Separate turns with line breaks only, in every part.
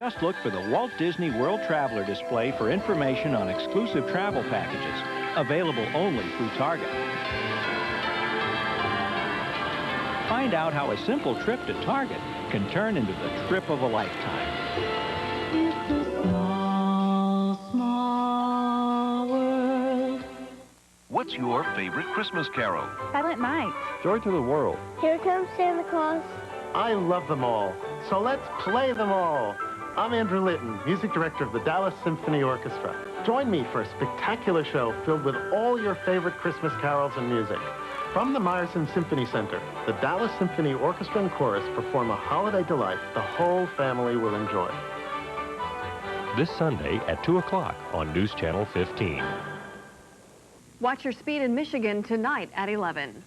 Just look for the Walt Disney World Traveler display for information on exclusive travel packages, available only through Target. Find out how a simple trip to Target can turn into the trip of a lifetime.
It's a small, small world.
What's your favorite Christmas carol?
Silent Night.
Joy to the World.
Here comes Santa Claus.
I love them all, so let's play them all. I'm Andrew Litton, music director of the Dallas Symphony Orchestra. Join me for a spectacular show filled with all your favorite Christmas carols and music. From the Meyerson Symphony Center, the Dallas Symphony Orchestra and Chorus perform a holiday delight the whole family will enjoy.
This Sunday at 2 o'clock on News Channel 15.
Watch your speed in Michigan tonight at 11.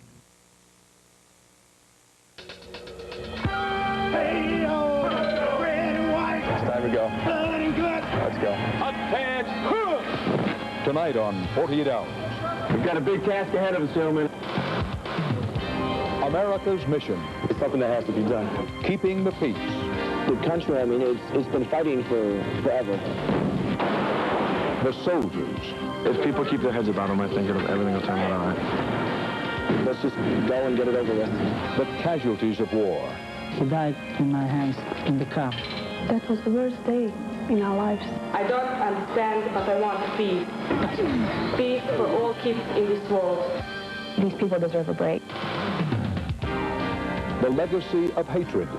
Time to go. Let's go.
Hot pants. Tonight on 48 Hours.
We've got a big task ahead of us, gentlemen.
America's mission.
It's something that has to be done.
Keeping the peace.
The country, I mean, it's been fighting for forever.
The soldiers.
If people keep their heads about them, I think everything will turn out all right. Let's just go and get it over with.
The casualties of war.
He died in my hands in the car.
That was the worst day in our lives.
I don't understand, but I want peace. Peace for all kids in this world.
These people deserve a break.
The legacy of hatred.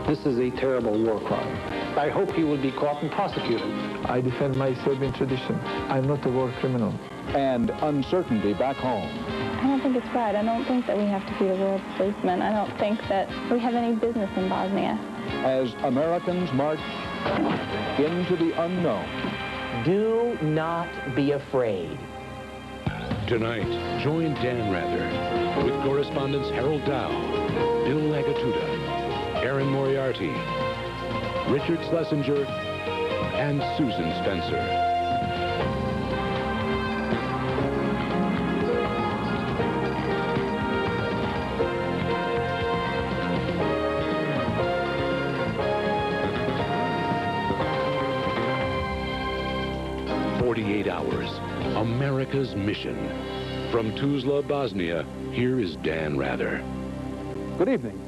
This is a terrible war crime. I hope he will be caught and prosecuted.
I defend my Serbian tradition. I'm not a war criminal.
And uncertainty back home.
I don't think it's right. I don't think that we have to be the world policeman. I don't think that we have any business in Bosnia.
As Americans march into the unknown.
Do not be afraid.
Tonight, join Dan Rather with correspondents Harold Dow, Bill Agatuda, Aaron Moriarty, Richard Schlesinger, and Susan Spencer. Hours, America's mission. From Tuzla, Bosnia, here is Dan Rather.
Good evening.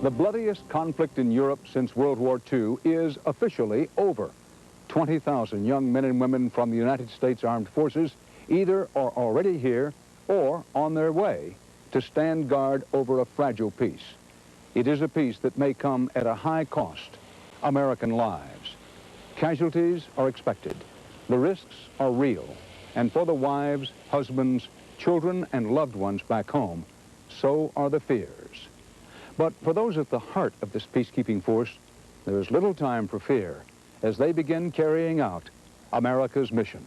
The bloodiest conflict in Europe since World War II is officially over. 20,000 young men and women from the United States Armed Forces either are already here or on their way to stand guard over a fragile peace. It is a peace that may come at a high cost, American lives. Casualties are expected. The risks are real, and for the wives, husbands, children, and loved ones back home, so are the fears. But for those at the heart of this peacekeeping force, there is little time for fear as they begin carrying out America's mission.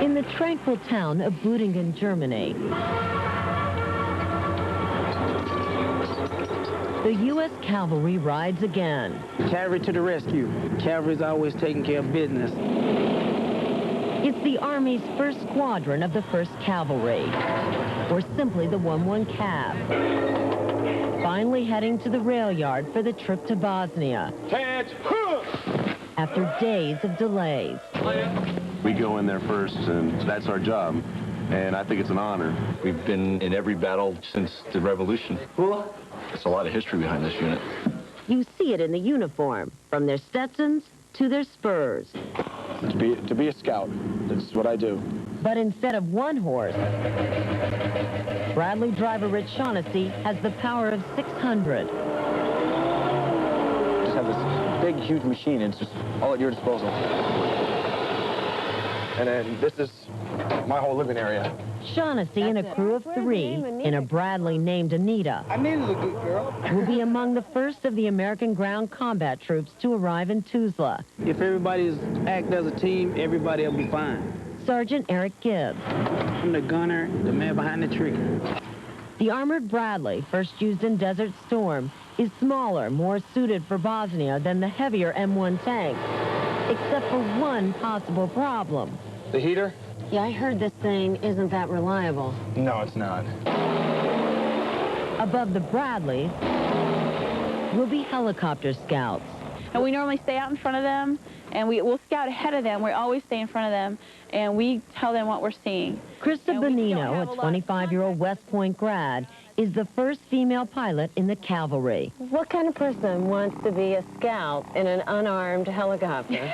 In the tranquil town of Büdingen, Germany, the U.S. cavalry rides again.
Cavalry to the rescue. Cavalry's always taking care of business.
It's the Army's 1st Squadron of the 1st Cavalry, or simply the 1-1 Cav. Finally heading to the rail yard for the trip to Bosnia. After days of delays.
We go in there first, and that's our job. And I think it's an honor.
We've been in every battle since the revolution. There's a lot of history behind this unit.
You see it in the uniform, from their Stetsons to their spurs.
To be a scout, that's what I do.
But instead of one horse, Bradley driver Rich Shaughnessy has the power of 600.
Just have this big, huge machine, and it's just all at your disposal. And then this is my whole living area.
Shaughnessy and a crew of 3 in a Bradley named Anita will be among the first of the American ground combat troops to arrive in Tuzla.
If everybody's act as a team, everybody will be fine.
Sergeant Eric Gibbs.
I'm the gunner, the man behind the trigger.
The armored Bradley, first used in Desert Storm, is smaller, more suited for Bosnia than the heavier M1 tank, except for one possible problem.
The heater?
Yeah, I heard this thing isn't that reliable.
No, it's not.
Above the Bradleys will be helicopter scouts.
And we normally stay out in front of them, and we'll scout ahead of them. We always stay in front of them, and we tell them what we're seeing.
Krista Bonino, a 25-year-old West Point grad, is the first female pilot in the cavalry.
What kind of person wants to be a scout in an unarmed helicopter?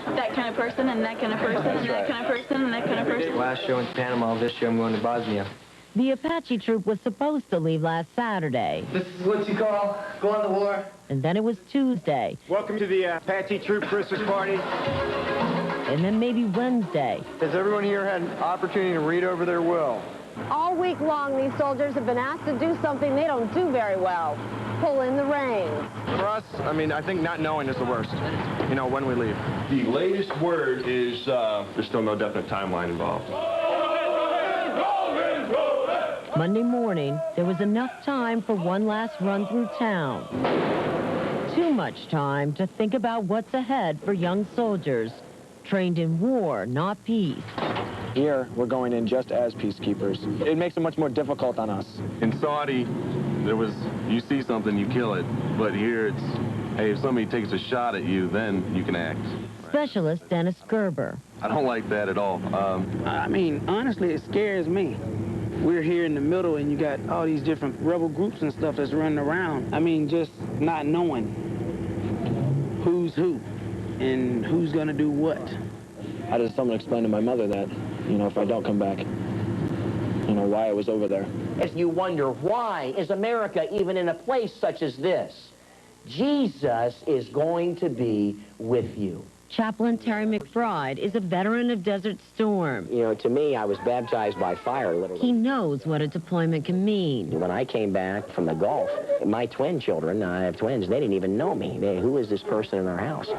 That kind of person, and that kind of person, and that kind of person, and that kind of person.
Last show in Panama, this show I'm going to Bosnia.
The Apache troop was supposed to leave last Saturday.
This is what you call going to war.
And then it was Tuesday.
Welcome to the Apache Troop Christmas party.
And then maybe Wednesday.
Has everyone here had an opportunity to read over their will?
All week long, these soldiers have been asked to do something they don't do very well. Pull in the reins.
For us, I mean, I think not knowing is the worst, you know, when we leave.
The latest word is there's still no definite timeline involved.
Monday morning, there was enough time for one last run through town. Too much time to think about what's ahead for young soldiers, trained in war, not peace.
Here, we're going in just as peacekeepers. It makes it much more difficult on us.
In Saudi, there was, you see something, you kill it. But here it's, hey, if somebody takes a shot at you, then you can act.
Specialist Dennis Gerber.
I don't like that at all.
I mean, honestly, it scares me. We're here in the middle, and you got all these different rebel groups and stuff that's running around. I mean, just not knowing who's who and who's going to do what.
How does someone explain to my mother that, you know, if I don't come back, you know, why I was over there?
If you wonder, why is America even in a place such as this? Jesus is going to be with you.
Chaplain Terry McBride is a veteran of Desert Storm.
You know, to me, I was baptized by fire, literally.
He knows what a deployment can mean.
When I came back from the Gulf, my twin children, I have twins, they didn't even know me. Who is this person in our house?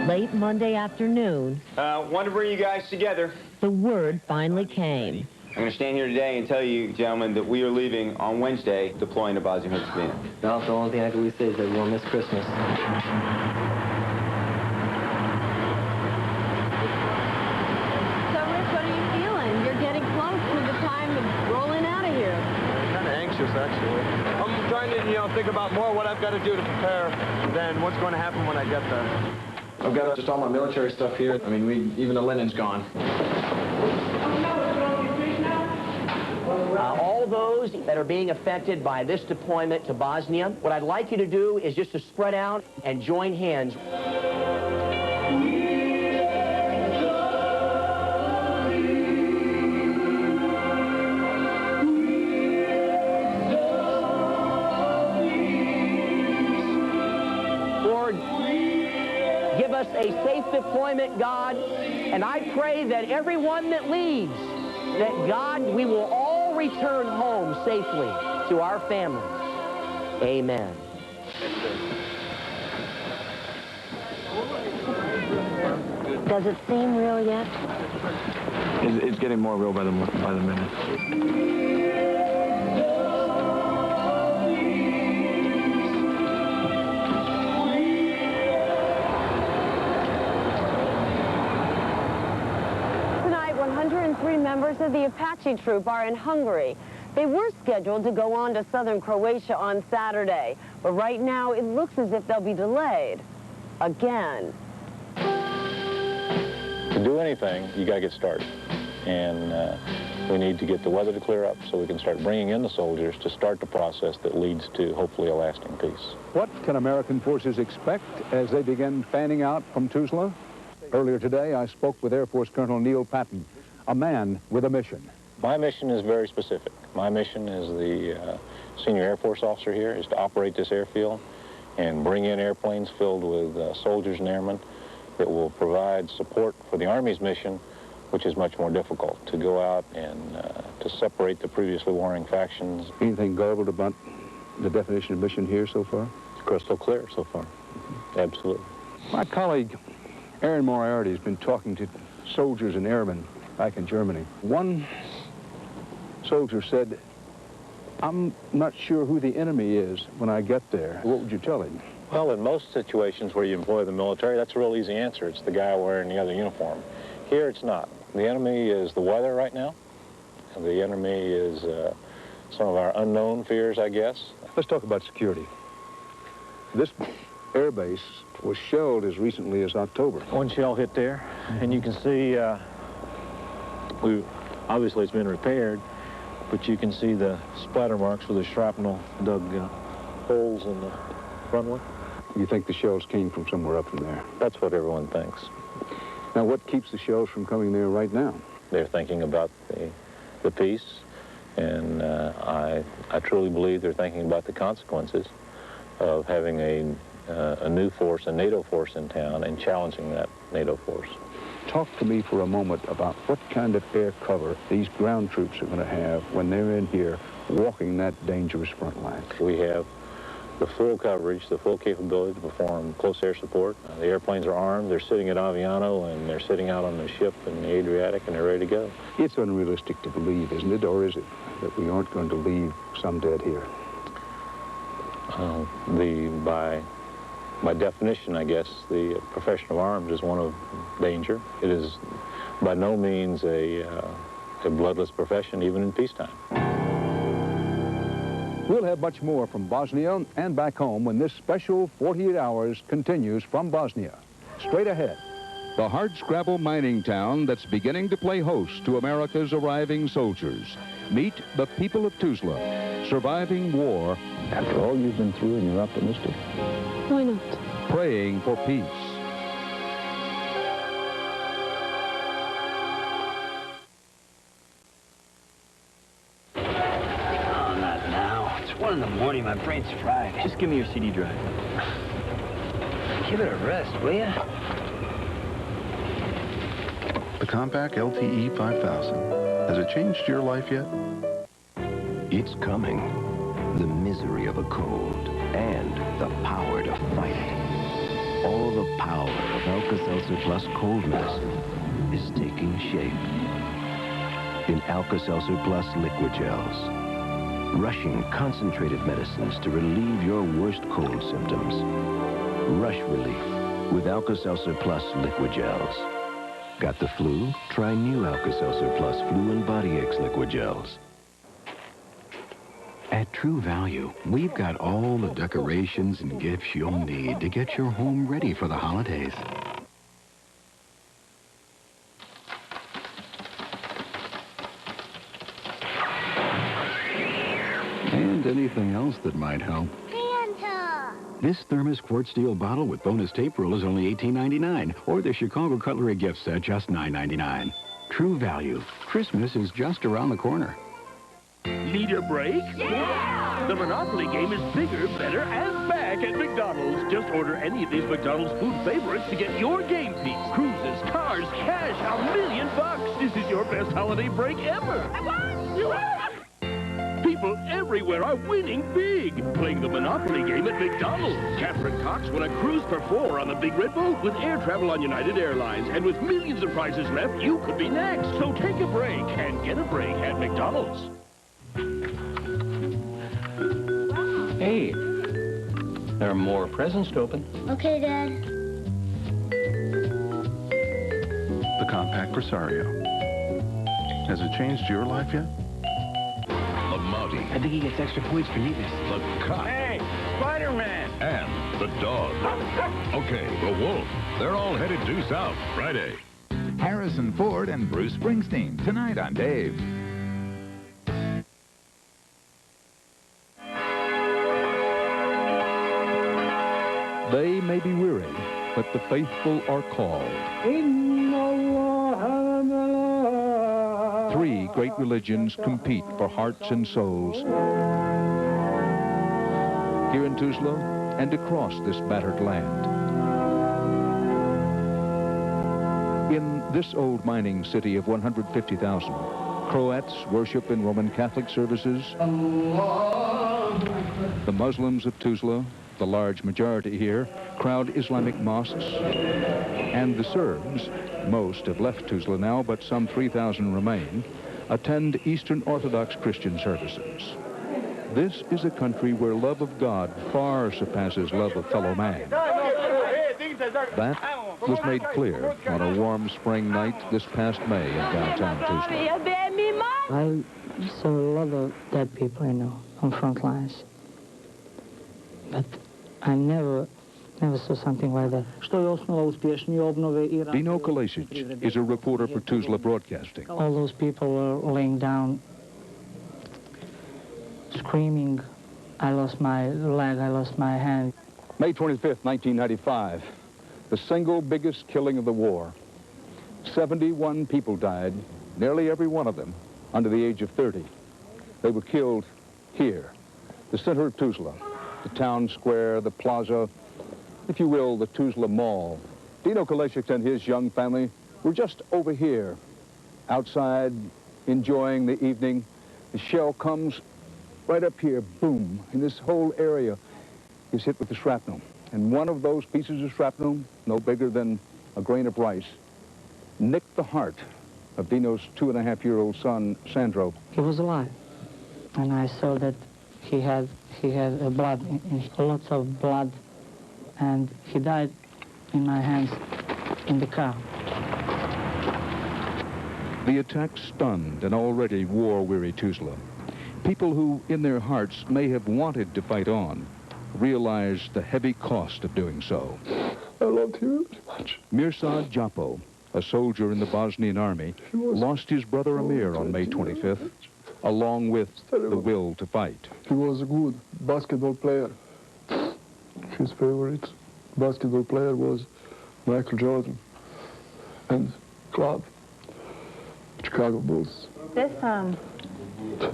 Late Monday afternoon,
Wanted to bring you guys together.
the word finally came.
I'm going to stand here today and tell you, gentlemen, that we are leaving on Wednesday, deploying to Bosnia-Herzegovina.
No, the only thing I can really say is that we'll miss Christmas.
So, Rich, what are you feeling? You're getting close to the time of rolling out of here.
I'm kind of anxious, actually. I'm trying to, you know, think about more what I've got to do to prepare than what's going to happen when I get there.
I've got just all my military stuff here. I mean, even the linen's gone.
All those that are being affected by this deployment to Bosnia, what I'd like you to do is just to spread out and join hands. Lord, give us a safe deployment, God, and I pray that everyone that leads, that God, we will all return home safely to our families. Amen.
Does it seem real yet?
It's getting more real by the minute.
Tonight, 103 members of the Apache troop are in Hungary. They were scheduled to go on to southern Croatia on Saturday, but right now it looks as if they'll be delayed. Again.
To do anything, you got to get started. And we need to get the weather to clear up so we can start bringing in the soldiers to start the process that leads to, hopefully, a lasting peace.
What can American forces expect as they begin fanning out from Tuzla? Earlier today, I spoke with Air Force Colonel Neil Patton, a man with a mission.
My mission is very specific. My mission as the senior Air Force officer here is to operate this airfield and bring in airplanes filled with soldiers and airmen that will provide support for the Army's mission, which is much more difficult, to go out and to separate the previously warring factions.
Anything garbled about the definition of mission here so far?
Crystal clear so far. Absolutely.
My colleague, Aaron Moriarty, has been talking to soldiers and airmen back in Germany. One soldier said I'm not sure who the enemy is when I get there. What would you tell him?
Well, in most situations where you employ the military, that's a real easy answer. It's the guy wearing the other uniform. Here, it's not. The enemy is the weather right now. The enemy is some of our unknown fears, I guess.
Let's talk about security. This air base was shelled as recently as October.
One shell hit there, and you can see, obviously it's been repaired, but you can see the splatter marks where the shrapnel dug holes in the runway.
You think the shells came from somewhere up in there?
That's what everyone thinks.
Now, what keeps the shells from coming there right now?
They're thinking about the peace, and I truly believe they're thinking about the consequences of having a new force, a NATO force in town, and challenging that NATO force.
Talk to me for a moment about what kind of air cover these ground troops are going to have when they're in here walking that dangerous front line.
We have the full coverage, the full capability to perform close air support. The airplanes are armed, they're sitting at Aviano, and they're sitting out on the ship in the Adriatic, and they're ready to go.
It's unrealistic to believe, isn't it, or is it, that we aren't going to leave some dead here?
By definition, I guess, the profession of arms is one of danger. It is by no means a bloodless profession, even in peacetime.
We'll have much more from Bosnia and back home when this special 48 hours continues from Bosnia. Straight ahead. The hardscrabble mining town that's beginning to play host to America's arriving soldiers. Meet the people of Tuzla, surviving war.
After all you've been through, and you're optimistic.
Why not?
Praying for peace.
Not now. It's 1 in the morning. My brain's fried.
Just give me your CD drive.
Give it a rest, will ya?
The compact LTE 5000. Has it changed your life yet?
It's coming. The misery of a cold and the power to fight it. All the power of Alka-Seltzer Plus cold medicine is taking shape in Alka-Seltzer Plus liquid gels. Rushing concentrated medicines to relieve your worst cold symptoms. Rush relief with Alka-Seltzer Plus liquid gels. Got the flu? Try new Alka-Seltzer Plus Flu and Body Aches liquid gels.
At True Value, we've got all the decorations and gifts you'll need to get your home ready for the holidays. And anything else that might help.
Santa!
This thermos quart steel bottle with bonus tape roll is only $18.99, or the Chicago Cutlery gift set just $9.99. True Value. Christmas is just around the corner.
Need a break? Yeah! The Monopoly game is bigger, better, and back at McDonald's. Just order any of these McDonald's food favorites to get your game piece. Cruises, cars, cash, $1 million. This is your best holiday break ever. I won! You won! People everywhere are winning big, playing the Monopoly game at McDonald's. Catherine Cox won a cruise for 4 on the Big Red Boat with air travel on United Airlines. And with millions of prizes left, you could be next. So take a break and get a break at McDonald's.
Hey, there are more presents to open.
Okay, Dad.
The compact Presario. Has it changed your life yet?
The Mountie.
I think he gets extra points for neatness.
The Cop.
Hey, Spider-Man!
And the Dog. Okay, the Wolf. They're all headed due south Friday.
Harrison Ford and Bruce Springsteen tonight on Dave.
They may be weary, but the faithful are called. 3 great religions compete for hearts and souls. Here in Tuzla and across this battered land. In this old mining city of 150,000, Croats worship in Roman Catholic services. The Muslims of Tuzla, the large majority here, crowd Islamic mosques. And the Serbs, most have left Tuzla now, but some 3,000 remain, attend Eastern Orthodox Christian services. This is a country where love of God far surpasses love of fellow man. That was made clear on a warm spring night this past May in downtown Tuzla.
I saw a lot of dead people, you know, on front lines. But I never saw something like that.
Dino Kalesic is a reporter for Tuzla Broadcasting.
All those people were laying down, screaming, I lost my leg, I lost my hand.
May 25th, 1995, the single biggest killing of the war. 71 people died, nearly every one of them under the age of 30. They were killed here, the center of Tuzla, the town square, the plaza, if you will, the Tuzla Mall. Dino Kalesic and his young family were just over here, outside, enjoying the evening. The shell comes right up here, boom, and this whole area is hit with the shrapnel. And one of those pieces of shrapnel, no bigger than a grain of rice, nicked the heart of Dino's 2.5-year-old son, Sandro.
He was alive, and I saw that he had blood, lots of blood, and he died in my hands in the car.
The attack stunned an already war-weary Tuzla. People who, in their hearts, may have wanted to fight on, realized the heavy cost of doing so.
I loved him very much.
Mirsad Japo, a soldier in the Bosnian army, lost his brother Amir on May 25th, along with the will to fight.
He was a good basketball player. His favorite basketball player was Michael Jordan and club, Chicago Bulls.
This,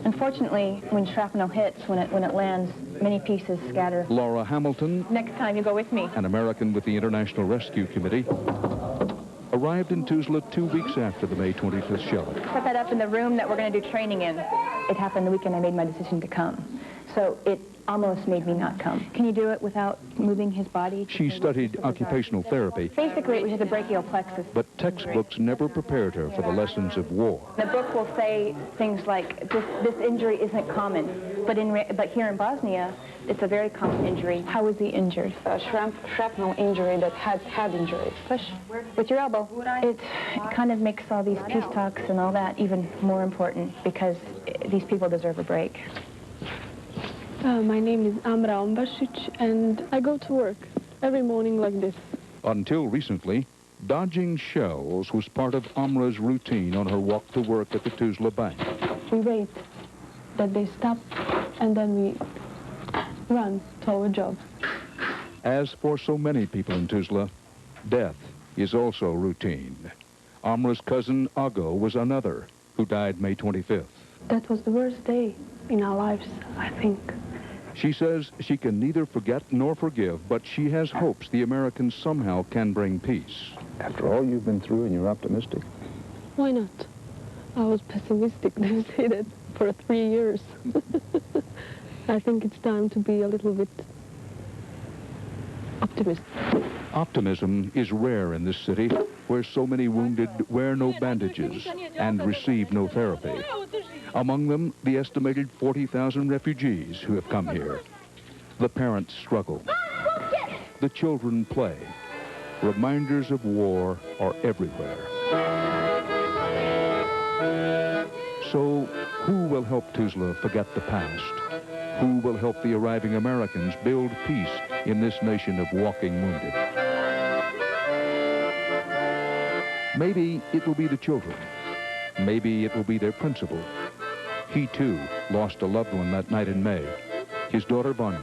unfortunately, when shrapnel hits, when it lands, many pieces scatter.
Laura Hamilton,
Next time you go with me.
an American with the International Rescue Committee, arrived in Tuzla 2 weeks after the May 25th shelling.
Set that up in the room that we're going to do training in. It happened the weekend I made my decision to come. So it almost made me not come. Can you do it without moving his body?
She studied occupational therapy,
Basically, it was just a brachial plexus.
but textbooks never prepared her for the lessons of war.
The book will say things like, this injury isn't common, but here in Bosnia, it's a very common injury. How was he injured?
A shrapnel injury that had head injuries.
Push with your elbow. It kind of makes all these peace talks and all that even more important because these people deserve a break.
My name is Amra Ombasic, and I go to work every morning like this.
Until recently, dodging shells was part of Amra's routine on her walk to work at the Tuzla Bank.
We wait that they stop, and then we run to our job.
As for so many people in Tuzla, death is also routine. Amra's cousin Ago was another who died May 25th.
That was the worst day in our lives, I think.
She says she can neither forget nor forgive, but she has hopes the Americans somehow can bring peace. After all you've been through, and you're optimistic?
Why not? I was pessimistic, they say that, for 3 years. I think it's time to be a little bit optimistic.
Optimism is rare in this city, where so many wounded wear no bandages and receive no therapy. Among them, the estimated 40,000 refugees who have come here. The parents struggle. The children play. Reminders of war are everywhere. So, who will help Tuzla forget the past? Who will help the arriving Americans build peace in this nation of walking wounded? Maybe it will be the children. Maybe it will be their principal. He, too, lost a loved one that night in May, his daughter Vanya.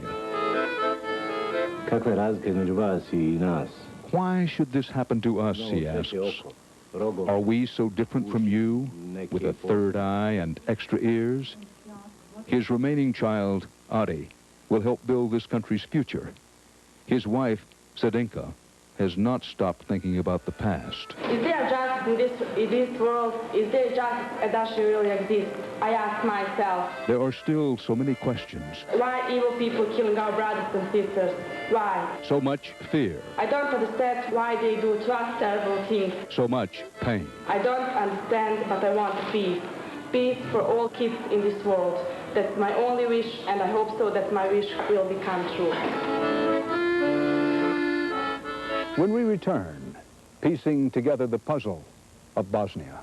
Why should this happen to us, he asks. Are we so different from you, with a third eye and extra ears? His remaining child, Ari, will help build this country's future. His wife, Sedinka, has not stopped thinking about the past.
Is there just in this world, is there just a Dashi really exist? I ask myself.
There are still so many questions.
Why evil people killing our brothers and sisters? Why?
So much fear.
I don't understand why they do to us terrible things.
So much pain.
I don't understand, but I want peace. Peace for all kids in this world. That's my only wish, and I hope so that my wish will become true.
When we return, piecing together the puzzle of Bosnia.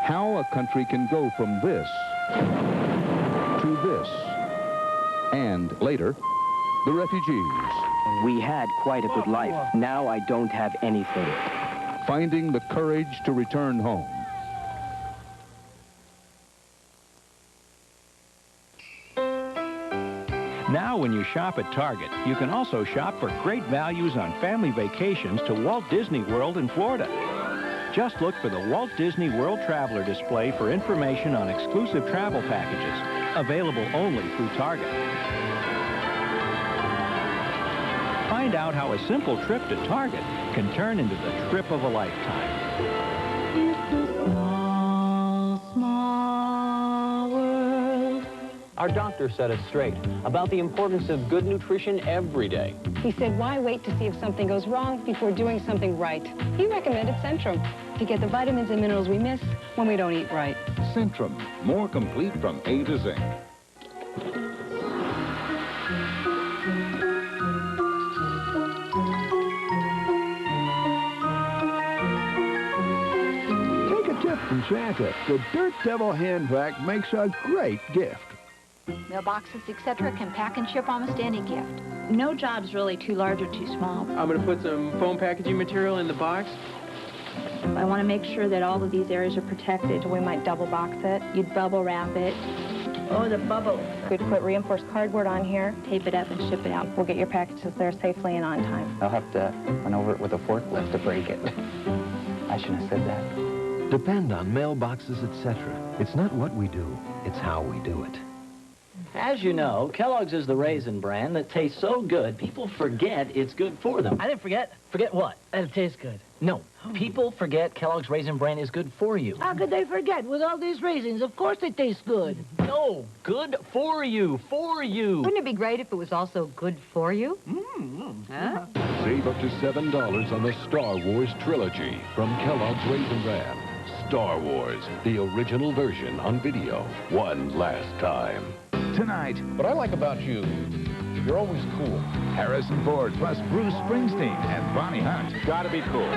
How a country can go from this to this. And later, the refugees.
We had quite a good life. Now I don't have anything.
Finding the courage to return home.
Now when you shop at Target, you can also shop for great values on family vacations to Walt Disney World in Florida. Just look for the Walt Disney World Traveler display for information on exclusive travel packages, available only through Target. Find out how a simple trip to Target can turn into the trip of a lifetime.
Our doctor set us straight about the importance of good nutrition every day.
He said, why wait to see if something goes wrong before doing something right? He recommended Centrum to get the vitamins and minerals we miss when we don't eat right.
Centrum, more complete from A to Z.
Take a tip from Santa. The Dirt Devil hand vac makes a great gift.
Mailboxes, etc. can pack and ship almost any gift. No job's really too large or too small.
I'm going to put some foam packaging material in the box.
I want to make sure that all of these areas are protected. We might double box it. You'd bubble wrap it. Oh, the bubbles. We'd put reinforced cardboard on here, tape it up, and ship it out. We'll get your packages there safely and on time.
I'll have to run over it with a forklift to break it. I shouldn't have said that.
Depend on mailboxes, etc. It's not what we do, it's how we do it.
As you know, Kellogg's is the raisin brand that tastes so good, people forget it's good for them.
I didn't forget. Forget what? That it tastes good.
No, people forget Kellogg's Raisin Bran is good for you.
How could they forget? With all these raisins, of course they taste good.
No, good for you, for you.
Wouldn't it be great if it was also good for you?
Huh?
Save up to $7 on the Star Wars trilogy from Kellogg's Raisin Bran. Star Wars, the original version on video, one last time.
Tonight,
what I like about you, you're always cool.
Harrison Ford plus Bruce Springsteen and Bonnie Hunt.
Gotta be cool.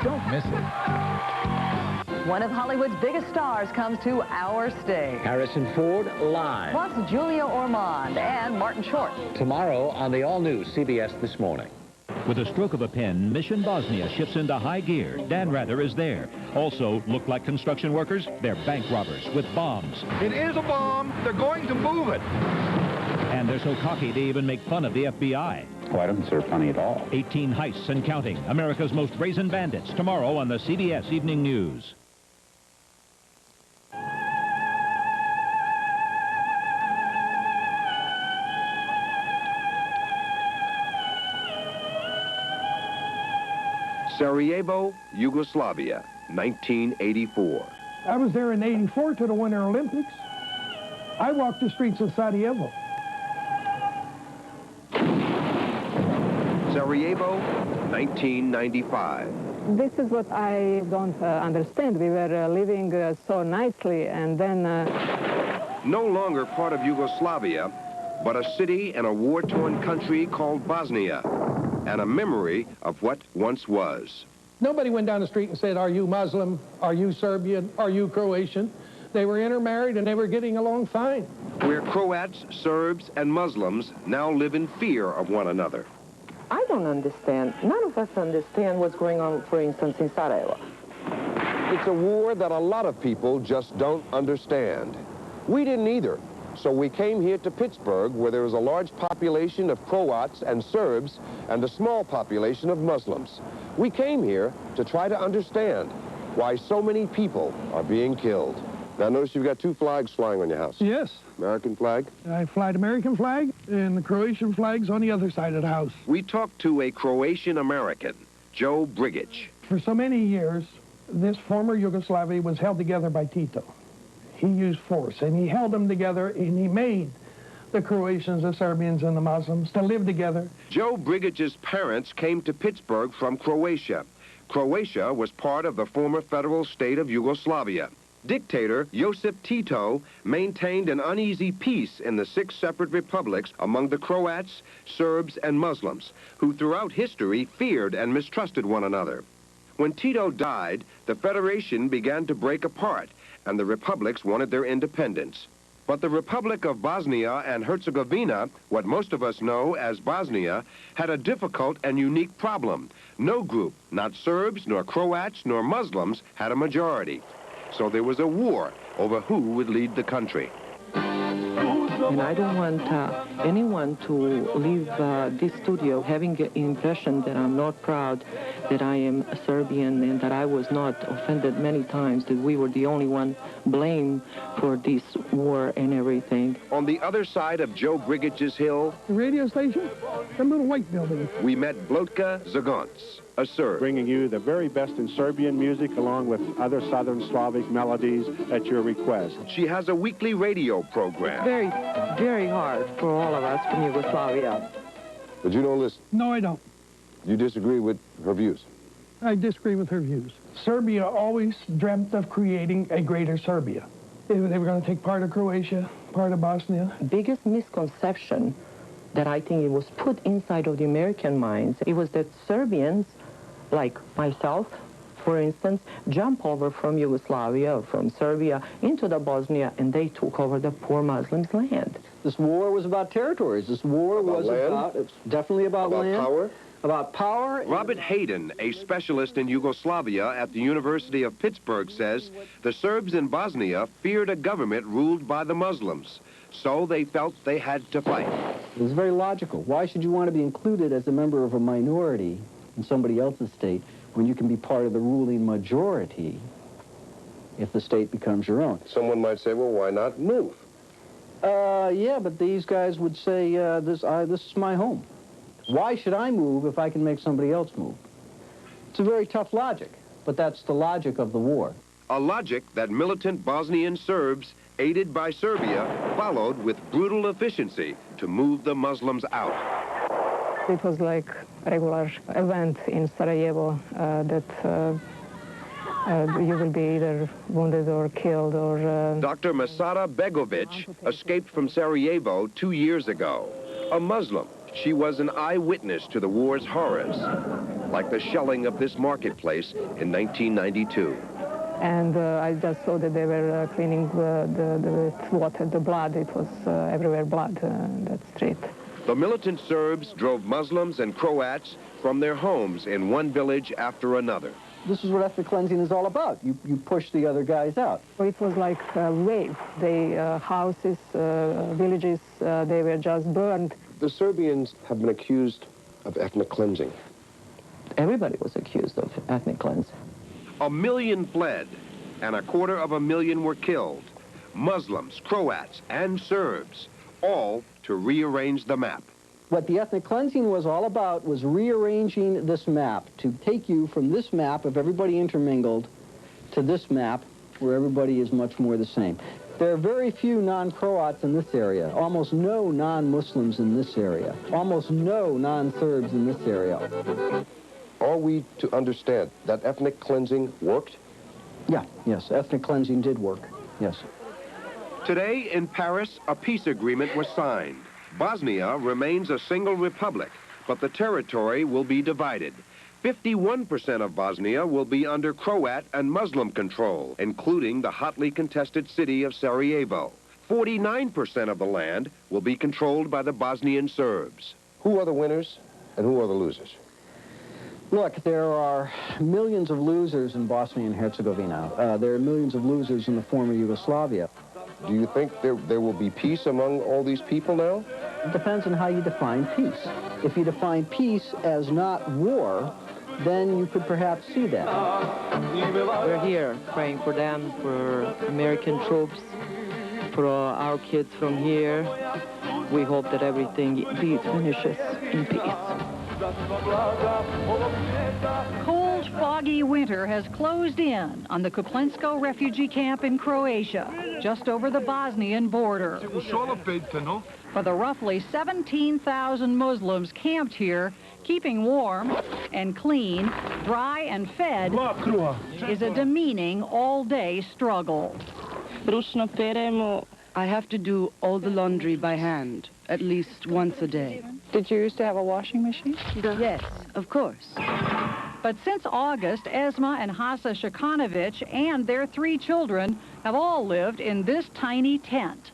Don't miss it.
One of Hollywood's biggest stars comes to our stage.
Harrison Ford live.
Plus Julia Ormond and Martin Short.
Tomorrow on the all-new CBS This Morning.
With a stroke of a pen, Mission Bosnia shifts into high gear. Dan Rather is there. Also, look like construction workers? They're bank robbers with bombs.
It is a bomb. They're going to move it.
And they're so cocky they even make fun of the FBI.
Oh, I don't consider funny at all.
18 heists and counting. America's most brazen bandits. Tomorrow on the CBS Evening News.
Sarajevo, Yugoslavia, 1984.
I was there in '84 to the Winter Olympics. I walked the streets of Sarajevo.
Sarajevo, 1995.
This is what I don't understand. We were living so nicely, and then...
No longer part of Yugoslavia, but a city and a war-torn country called Bosnia, and a memory of what once was.
Nobody went down the street and said, are you Muslim? Are you Serbian? Are you Croatian? They were intermarried and they were getting along fine.
Where Croats, Serbs, and Muslims now live in fear of one another.
I don't understand. None of us understand what's going on, for instance, in Sarajevo.
It's a war that a lot of people just don't understand. We didn't either. So we came here to Pittsburgh, where there is a large population of Croats and Serbs and a small population of Muslims. We came here to try to understand why so many people are being killed. Now, notice you've got two flags flying on your house.
Yes.
American flag?
I fly the American flag, and the Croatian flag's on the other side of the house.
We talked to a Croatian-American, Joe Brigic.
For so many years, this former Yugoslavia was held together by Tito. He used force, and he held them together, and he made the Croatians, the Serbians, and the Muslims to live together.
Joe Brigic's parents came to Pittsburgh from Croatia. Croatia was part of the former federal state of Yugoslavia. Dictator Josip Tito maintained an uneasy peace in the 6 separate republics among the Croats, Serbs, and Muslims, who throughout history feared and mistrusted one another. When Tito died, the Federation began to break apart, and the republics wanted their independence. But the Republic of Bosnia and Herzegovina, what most of us know as Bosnia, had a difficult and unique problem. No group, not Serbs, nor Croats, nor Muslims, had a majority. So there was a war over who would lead the country.
And I don't want anyone to leave this studio having the impression that I'm not proud, that I am a Serbian, and that I was not offended many times, that we were the only one blamed for this war and everything.
On the other side of Joe Brigich's hill,
The radio station? The little white building.
we met Blotka Zagonc, a Serb.
Bringing you the very best in Serbian music along with other Southern Slavic melodies at your request.
She has a weekly radio program.
Very, very hard for all of us from Yugoslavia.
But you don't listen.
No, I don't.
You disagree with her views.
I disagree with her views. Serbia always dreamt of creating a greater Serbia. They were going to take part of Croatia, part of Bosnia.
Biggest misconception that I think it was put inside of the American minds, it was that Serbians, like myself, for instance, jump over from Yugoslavia or from Serbia into the Bosnia, and they took over the poor Muslims' land.
This war was about territories. This war was
land?
it's definitely about land.
Power?
About power.
Robert Hayden, a specialist in Yugoslavia at the University of Pittsburgh, says the Serbs in Bosnia feared a government ruled by the Muslims, so they felt they had to fight.
It was very logical. Why should you want to be included as a member of a minority in somebody else's state when you can be part of the ruling majority if the state becomes your own?
Someone might say, well, why not move?
Yeah, but these guys would say, this is my home. Why should I move if I can make somebody else move? It's a very tough logic, but that's the logic of the war.
A logic that militant Bosnian Serbs, aided by Serbia, followed with brutal efficiency to move the Muslims out.
It was like a regular event in Sarajevo that you will be either wounded or killed or...
Dr. Masada Begovic escaped from Sarajevo 2 years ago. A Muslim, she was an eyewitness to the war's horrors, like the shelling of this marketplace in 1992.
And I just saw that they were cleaning the water, the blood. It was everywhere blood in that street.
The militant Serbs drove Muslims and Croats from their homes in one village after another.
This is what ethnic cleansing is all about. You push the other guys out.
It was like a wave. Houses, villages, they were just burned.
The Serbians have been accused of ethnic cleansing.
Everybody was accused of ethnic cleansing.
1 million fled, and 250,000 were killed. Muslims, Croats, and Serbs, all to rearrange the map.
What the ethnic cleansing was all about was rearranging this map, to take you from this map of everybody intermingled to this map where everybody is much more the same. There are very few non-Croats in this area, almost no non-Muslims in this area, almost no non-Serbs in this area.
Are we to understand that ethnic cleansing worked?
Yeah, yes, ethnic cleansing did work, yes.
Today in Paris, a peace agreement was signed. Bosnia remains a single republic, but the territory will be divided. 51% of Bosnia will be under Croat and Muslim control, including the hotly contested city of Sarajevo. 49% of the land will be controlled by the Bosnian Serbs. Who are the winners and who are the losers?
Look, there are millions of losers in Bosnia and Herzegovina. There are millions of losers in the former Yugoslavia.
Do you think there will be peace among all these people now?
It depends on how you define peace. If you define peace as not war, then you could perhaps see that.
We're here praying for them, for American troops, for our kids from here. We hope that everything finishes in peace.
Cold, foggy winter has closed in on the Kuplensko refugee camp in Croatia, just over the Bosnian border. For the roughly 17,000 Muslims camped here, Keeping warm and clean, dry and fed is a demeaning all-day struggle.
I have to do all the laundry by hand, at least once a day.
Did you used to have a washing machine?
Yes, of course.
But since August, Esma and Hasa Shakanovich and their 3 children have all lived in this tiny tent.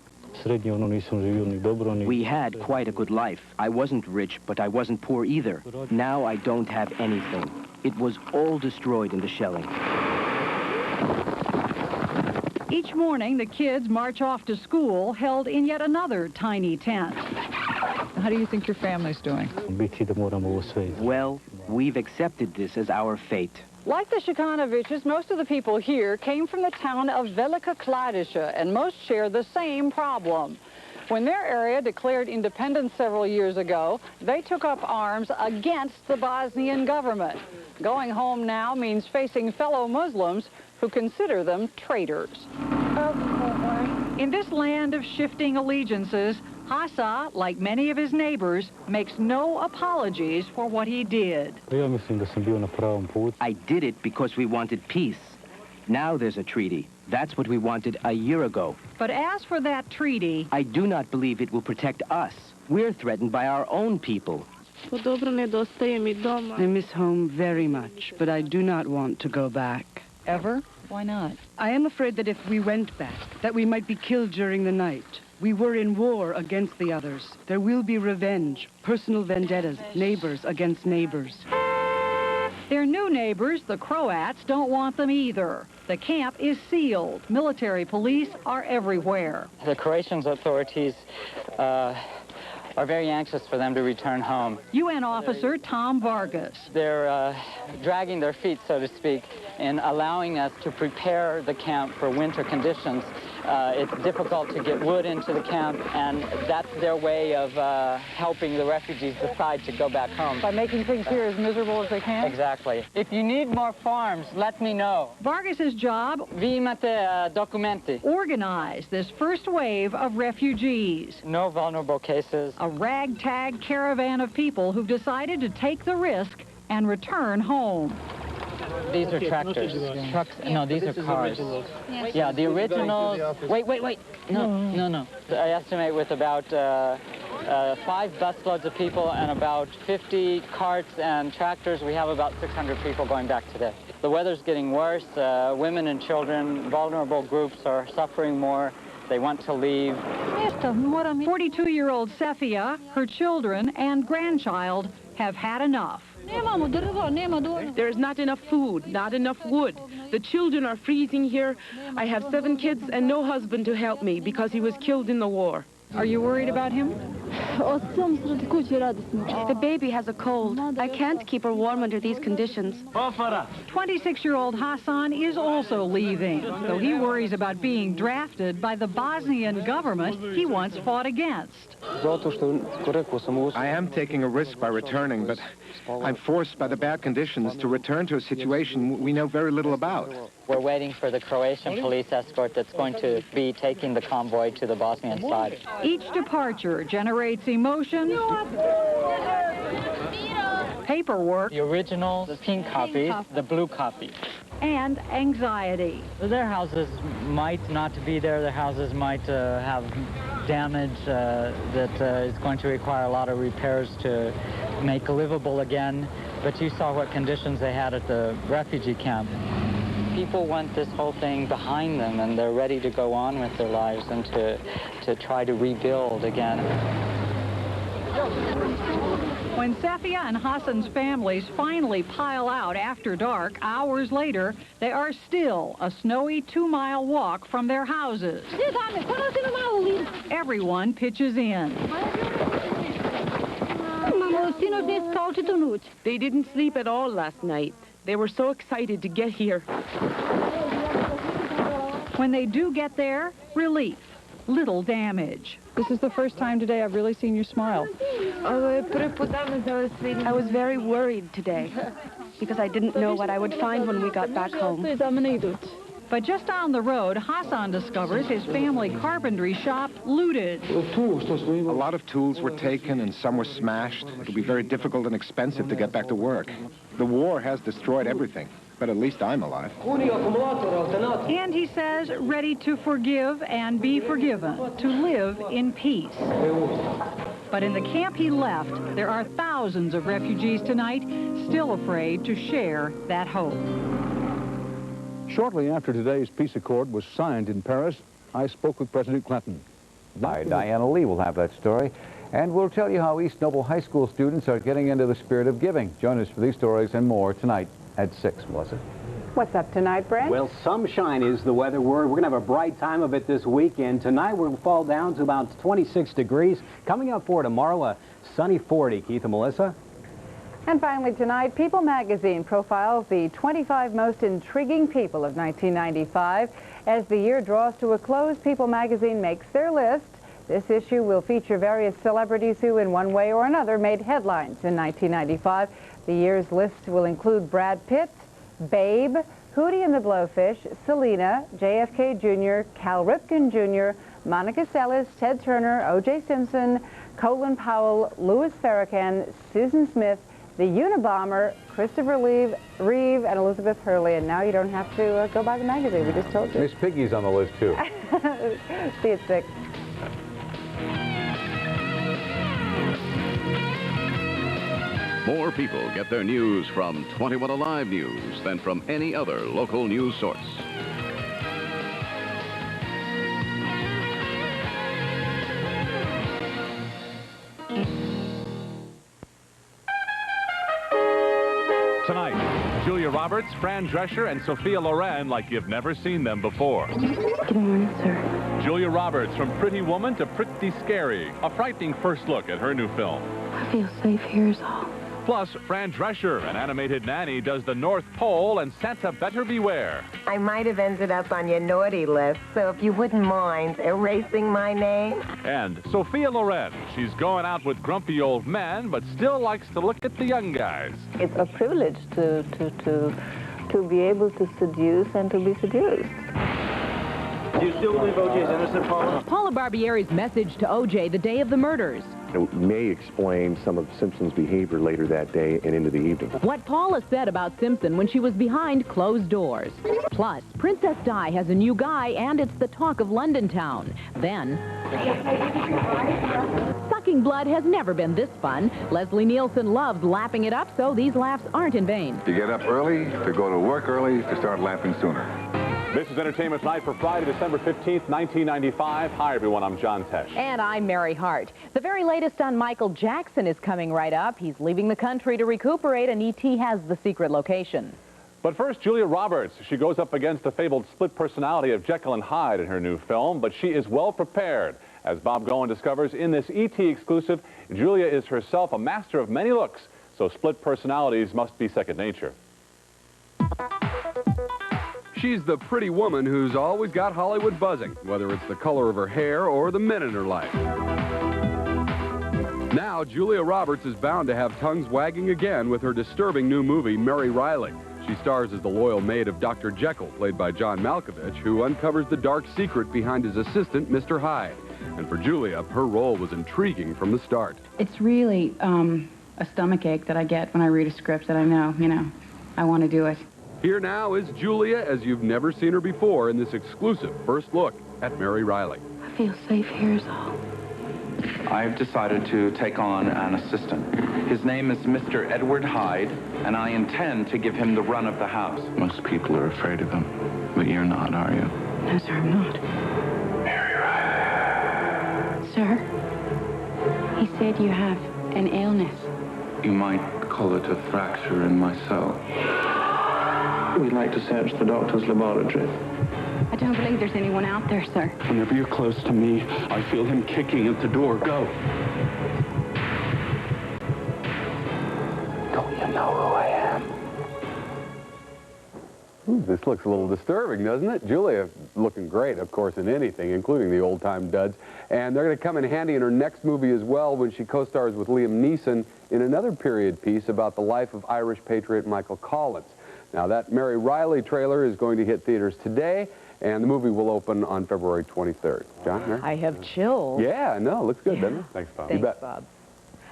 We had quite a good life. I wasn't rich, but I wasn't poor either. Now I don't have anything. It was all destroyed in the shelling.
Each morning, the kids march off to school, held in yet another tiny tent.
How do you think your family's doing?
Well, we've accepted this as our fate.
Like the Shikanoviches, most of the people here came from the town of Velika Kladuša, and most share the same problem. When their area declared independence several years ago, they took up arms against the Bosnian government. Going home now means facing fellow Muslims who consider them traitors. In this land of shifting allegiances, Hasa, like many of his neighbors, makes no apologies for what he did.
I did it because we wanted peace. Now there's a treaty. That's what we wanted a year ago.
But as for that treaty,
I do not believe it will protect us. We're threatened by our own people.
I miss home very much, but I do not want to go back.
Ever? Why not?
I am afraid that if we went back, that we might be killed during the night. We were in war against the others. There will be revenge, personal vendettas, neighbors against neighbors.
Their new neighbors, the Croats, don't want them either. The camp is sealed. Military police are everywhere.
The Croatian authorities are very anxious for them to return home.
UN officer Tom Vargas.
They're dragging their feet, so to speak, in allowing us to prepare the camp for winter conditions. It's difficult to get wood into the camp, and that's their way of helping the refugees decide to go back home.
By making things here as miserable as they can?
Exactly. If you need more farms, let me know.
Vargas's job?
Vi imate dokumenti.
Organize this first wave of refugees.
No vulnerable cases.
A ragtag caravan of people who've decided to take the risk and return home.
These are tractors. Trucks. No, these are cars. Yeah, the originals. Wait. No. I estimate with about 5 busloads of people and about 50 carts and tractors, we have about 600 people going back today. The weather's getting worse. Women and children, vulnerable groups are suffering more. They want to leave.
42-year-old Sefia, her children, and grandchild have had enough.
There is not enough food, not enough wood. The children are freezing here. I have 7 kids and no husband to help me because he was killed in the war.
Are you worried about him?
The baby has a cold. I can't keep her warm under these conditions.
26-year-old Hassan is also leaving, though he worries about being drafted by the Bosnian government he once fought against.
I am taking a risk by returning, but I'm forced by the bad conditions to return to a situation we know very little about.
We're waiting for the Croatian police escort that's going to be taking the convoy to the Bosnian side.
Each departure generates emotion, paperwork,
the original, the pink copies, the blue copy,
and anxiety.
Their houses might not be there. Their houses might have damage that is going to require a lot of repairs to make livable again. But you saw what conditions they had at the refugee camp. People want this whole thing behind them, and they're ready to go on with their lives and to try to rebuild again.
When Sefia and Hassan's families finally pile out after dark, hours later, they are still a snowy 2-mile walk from their houses. Everyone pitches in.
They didn't sleep at all last night. They were so excited to get here.
When they do get there, relief, little damage.
This is the first time today I've really seen you smile.
I was very worried today because I didn't know what I would find when we got back home.
But just down the road, Hassan discovers his family carpentry shop looted.
A lot of tools were taken and some were smashed. It'll be very difficult and expensive to get back to work. The war has destroyed everything, but at least I'm alive.
And he says, ready to forgive and be forgiven, to live in peace. But in the camp he left, there are thousands of refugees tonight still afraid to share that hope.
Shortly after today's peace accord was signed in Paris, I spoke with President Clinton.
Diana Lee will have that story, and we'll tell you how East Noble High School students are getting into the spirit of giving. Join us for these stories and more tonight at 6. Melissa.
What's up tonight, Brent?
Well, sunshine is the weather word. We're going to have a bright time of it this weekend. Tonight, we'll fall down to about 26 degrees. Coming up for tomorrow, a sunny 40. Keith and Melissa.
And finally tonight, People magazine profiles the 25 most intriguing people of 1995. As the year draws to a close, People magazine makes their list. This issue will feature various celebrities who, in one way or another, made headlines in 1995. The year's list will include Brad Pitt, Babe, Hootie and the Blowfish, Selena, JFK Jr., Cal Ripken Jr., Monica Seles, Ted Turner, O.J. Simpson, Colin Powell, Louis Farrakhan, Susan Smith, the Unabomber, Christopher Reeve, and Elizabeth Hurley. And now you don't have to go buy the magazine. We just told you.
Miss Piggy's on the list, too.
See you at 6.
More people get their news from 21 Alive News than from any other local news source.
Tonight, Julia Roberts, Fran Drescher, and Sophia Loren like you've never seen them before.
Good morning, sir.
Julia Roberts, from Pretty Woman to Pretty Scary. A frightening first look at her new film.
I feel safe here is all.
Plus, Fran Drescher, an animated nanny, does the North Pole and Santa Better Beware.
I might have ended up on your naughty list, so if you wouldn't mind erasing my name.
And Sophia Loren. She's going out with grumpy old men, but still likes to look at the young guys.
It's a privilege to be able to seduce and to be seduced.
Do you still believe O.J. is innocent, Paula?
Paula Barbieri's message to O.J. the day of the murders.
It may explain some of Simpson's behavior later that day and into the evening.
What Paula said about Simpson when she was behind closed doors. Plus, Princess Di has a new guy, and it's the talk of London town. Then, sucking blood has never been this fun. Leslie Nielsen loves lapping it up, so these laughs aren't in vain.
You get up early, to go to work early, to start laughing sooner.
This is Entertainment Tonight for Friday, December 15th, 1995. Hi, everyone. I'm John Tesh.
And I'm Mary Hart. The very latest on Michael Jackson is coming right up. He's leaving the country to recuperate, and E.T. has the secret location.
But first, Julia Roberts. She goes up against the fabled split personality of Jekyll and Hyde in her new film, but she is well prepared. As Bob Goen discovers in this E.T. exclusive, Julia is herself a master of many looks, so split personalities must be second nature.
She's the pretty woman who's always got Hollywood buzzing, whether it's the color of her hair or the men in her life. Now, Julia Roberts is bound to have tongues wagging again with her disturbing new movie, Mary Riley. She stars as the loyal maid of Dr. Jekyll, played by John Malkovich, who uncovers the dark secret behind his assistant, Mr. Hyde. And for Julia, her role was intriguing from the start.
It's really a stomachache that I get when I read a script that I know, I want to do it.
Here now is Julia as you've never seen her before in this exclusive first look at Mary Riley.
I feel safe here is all.
I've decided to take on an assistant. His name is Mr. Edward Hyde, and I intend to give him the run of the house.
Most people are afraid of him, but you're not, are you?
No, sir, I'm not.
Mary Riley.
Sir, he said you have an illness.
You might call it a fracture in my cell. We'd like to search the doctor's laboratory.
I don't believe there's anyone out there, sir.
Whenever you're close to me, I feel him kicking at the door. Go. Don't you know who I am?
Ooh, this looks a little disturbing, doesn't it? Julia looking great, of course, in anything, including the old-time duds. And they're going to come in handy in her next movie as well when she co-stars with Liam Neeson in another period piece about the life of Irish patriot Michael Collins. Now, that Mary Riley trailer is going to hit theaters today, and the movie will open on February 23rd. John, Mary?
I have chills.
Yeah, no, looks good, doesn't it?
Thanks, Bob.
You bet.
Bob.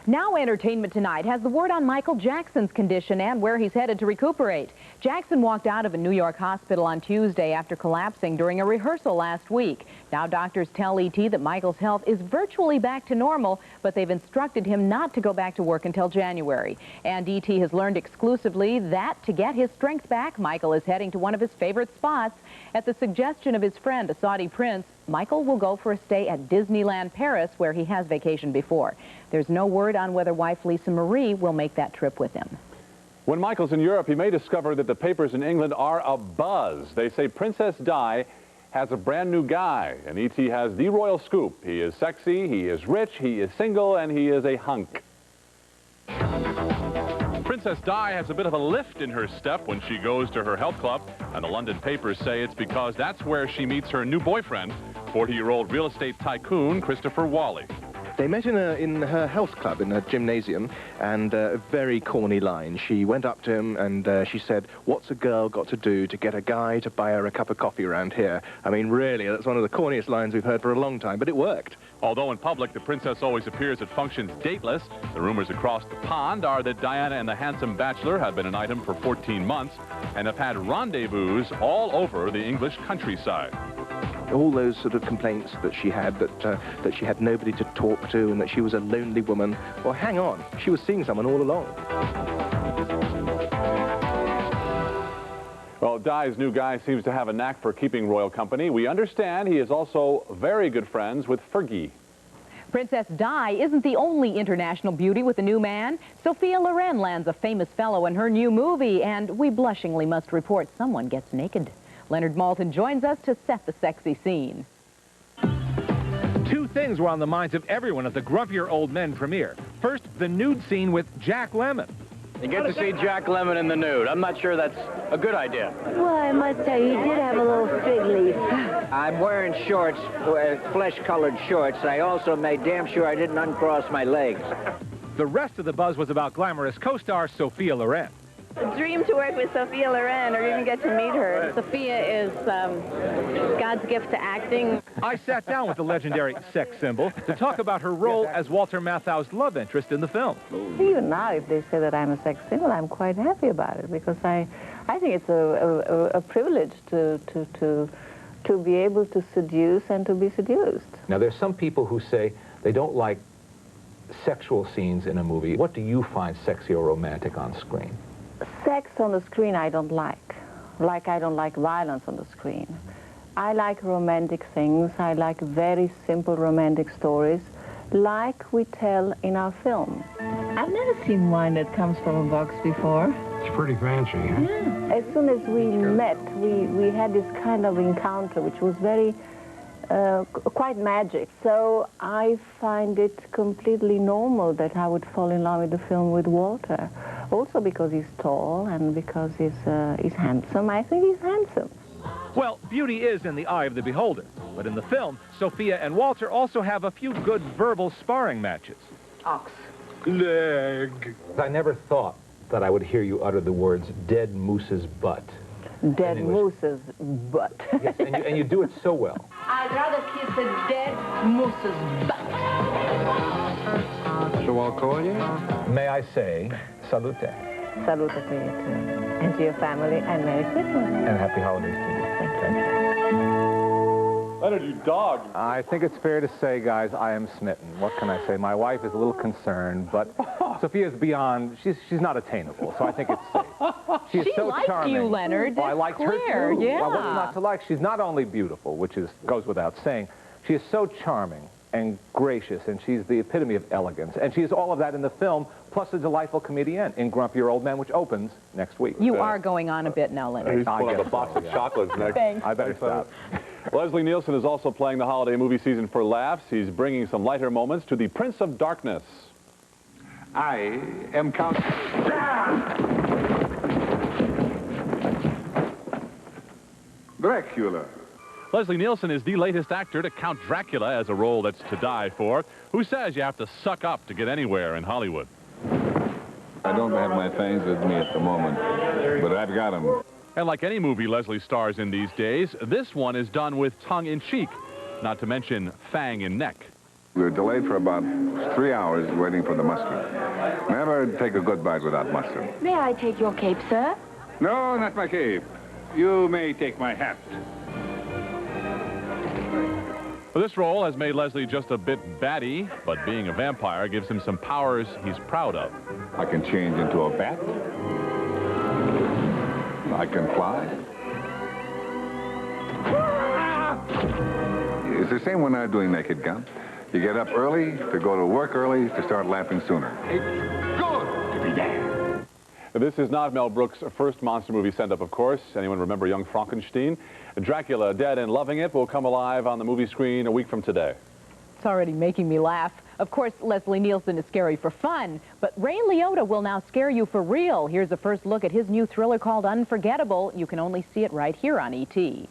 Now Entertainment Tonight has the word on Michael Jackson's condition and where he's headed to recuperate. Jackson walked out of a New York hospital on Tuesday after collapsing during a rehearsal last week. Now doctors tell ET that Michael's health is virtually back to normal, but they've instructed him not to go back to work until January. And ET has learned exclusively that to get his strength back, Michael is heading to one of his favorite spots. At the suggestion of his friend, a Saudi prince, Michael will go for a stay at Disneyland Paris, where he has vacationed before. There's no word on whether wife Lisa Marie will make that trip with him.
When Michael's in Europe, he may discover that the papers in England are abuzz. They say Princess Di has a brand new guy, and ET has the royal scoop. He is sexy, he is rich, he is single, and he is a hunk. Princess Di has a bit of a lift in her step when she goes to her health club, and the London papers say it's because that's where she meets her new boyfriend, 40-year-old real estate tycoon Christopher Wally.
They met in her health club, in her gymnasium, and a very corny line. She went up to him and she said, "What's a girl got to do to get a guy to buy her a cup of coffee around here?" I mean, really, that's one of the corniest lines we've heard for a long time, but it worked.
Although in public, the princess always appears at functions dateless, the rumors across the pond are that Diana and the handsome bachelor have been an item for 14 months and have had rendezvous all over the English countryside.
All those sort of complaints that she had, that she had nobody to talk to and that she was a lonely woman. Well, hang on, she was seeing someone all along.
Well, Di's new guy seems to have a knack for keeping royal company. We understand he is also very good friends with Fergie.
Princess Di isn't the only international beauty with a new man. Sophia Loren lands a famous fellow in her new movie, and we blushingly must report someone gets naked. Leonard Maltin joins us to set the sexy scene.
Two things were on the minds of everyone at the Grumpier Old Men premiere. First, the nude scene with Jack Lemmon.
You get to see Jack Lemmon in the nude. I'm not sure that's a good idea.
Well, I must say, he did have a little fig leaf.
I'm wearing shorts, flesh-colored shorts. I also made damn sure I didn't uncross my legs.
The rest of the buzz was about glamorous co-star Sophia Loren.
A dream to work with Sophia Loren or even get to meet her. Sophia is God's gift to acting.
I sat down with the legendary sex symbol to talk about her role as Walter Matthau's love interest in the film.
Even now, if they say that I'm a sex symbol, I'm quite happy about it because I think it's a privilege to be able to seduce and to be seduced.
Now, there's some people who say they don't like sexual scenes in a movie. What do you find sexy or romantic on screen?
Sex on the screen I don't like. Like I don't like violence on the screen. I like romantic things. I like very simple romantic stories like we tell in our film.
I've never seen wine that comes from a box before.
It's pretty fancy, huh?
Yeah. As soon as we met, we had this kind of encounter which was very quite magic. So I find it completely normal that I would fall in love with the film with Walter. Also because he's tall and because he's handsome. I think he's handsome.
Well, beauty is in the eye of the beholder. But in the film, Sophia and Walter also have a few good verbal sparring matches.
Ox.
Leg. I never thought that I would hear you utter the words dead moose's butt.
Dead moose's butt.
Yes, and you do it so well.
I'd rather kiss a dead moose's butt.
So I'll call you? May I say, salute.
Salute to you too. And to your family, and Merry Christmas.
And happy holidays to you. Thank you.
Leonard, you dog.
I think it's fair to say, guys, I am smitten. What can I say? My wife is a little concerned, but Sophia's beyond, she's not attainable, so I think it's safe. She's so
likes
charming.
you, Leonard.
Oh, I liked her too.
Yeah.
Well, what's not to like? She's not only beautiful, which goes without saying, she is so charming and gracious, and she's the epitome of elegance. And she is all of that in the film, plus a delightful comedian in Grumpier Old Men, which opens next week.
You are going on a bit now, Leonard.
He's pulling up a box of chocolates next.
Thanks.
I better stop.
Leslie Nielsen is also playing the holiday movie season for laughs. He's bringing some lighter moments to the Prince of Darkness.
I am Count... Dracula.
Leslie Nielsen is the latest actor to Count Dracula as a role that's to die for. Who says you have to suck up to get anywhere in Hollywood?
A
I don't have my fangs with me at the moment, but I've got them.
And like any movie Leslie stars in these days, this one is done with tongue-in-cheek, not to mention fang in neck.
We were delayed for about 3 hours waiting for the mustard. Never take a good bite without mustard.
May I take your cape, sir?
No, not my cape. You may take my hat.
Well, this role has made Leslie just a bit batty, but being a vampire gives him some powers he's proud of.
I can change into a bat. I can fly. It's the same when I'm doing Naked Gun. You get up early to go to work early to start laughing sooner. It's good to be there.
This is not Mel Brooks' first monster movie send-up, of course. Anyone remember Young Frankenstein? Dracula, Dead and Loving It will come alive on the movie screen a week from today.
It's already making me laugh. Of course, Leslie Nielsen is scary for fun, but Ray Liotta will now scare you for real. Here's a first look at his new thriller called Unforgettable. You can only see it right here on E.T.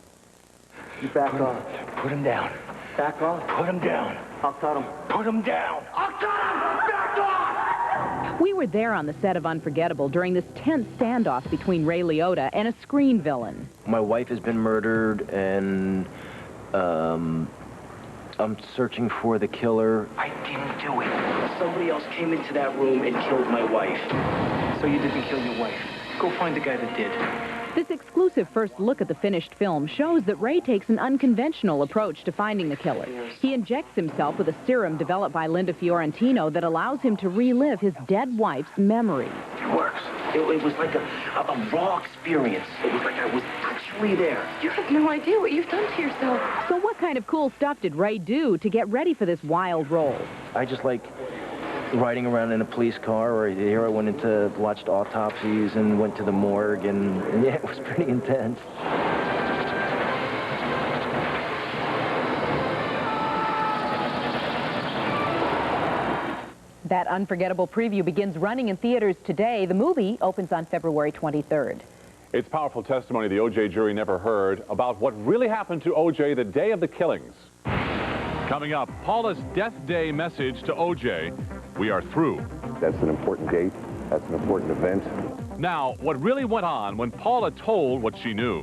You back off. Put him down. Back off. Put him down. I'll cut him. Put him down. I'll cut him. Back off.
We were there on the set of Unforgettable during this tense standoff between Ray Liotta and a screen villain.
My wife has been murdered, and I'm searching for the killer. I didn't do it. Somebody else came into that room and killed my wife. So you didn't kill your wife. Go find the guy that did.
This exclusive first look at the finished film shows that Ray takes an unconventional approach to finding the killer. He injects himself with a serum developed by Linda Fiorentino that allows him to relive his dead wife's memories.
It works. It was like a raw experience. It was like I was actually there.
You have no idea what you've done to yourself.
So what kind of cool stuff did Ray do to get ready for this wild role?
I just like riding around in a police car, or here I went into, watched autopsies and went to the morgue, and yeah, it was pretty intense.
That Unforgettable preview begins running in theaters today. The movie opens on February 23rd.
It's powerful testimony the O.J. jury never heard about what really happened to O.J. the day of the killings. Coming up, Paula's Death Day message to O.J. We are through.
That's an important date. That's an important event.
Now, what really went on when Paula told what she knew.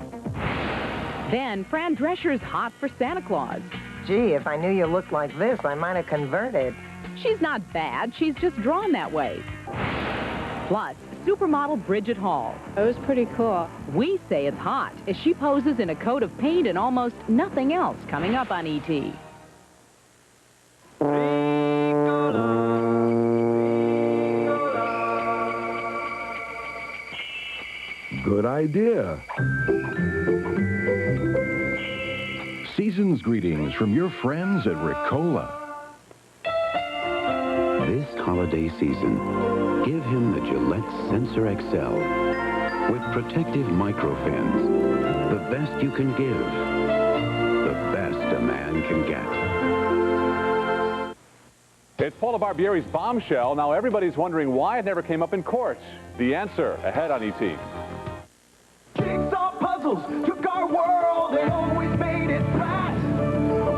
Then, Fran Drescher's hot for Santa Claus.
Gee, if I knew you looked like this, I might have converted.
She's not bad. She's just drawn that way. Plus, supermodel Bridget Hall.
It was pretty cool.
We say it's hot as she poses in a coat of paint and almost nothing else. Coming up on E.T.
Good idea. Season's greetings from your friends at Ricola.
This holiday season, give him the Gillette Sensor XL with protective microfins. The best you can give. The best a man can get.
It's Paula Barbieri's bombshell. Now everybody's wondering why it never came up in court. The answer ahead on E.T.
Jigsaw puzzles took our world and always made it right.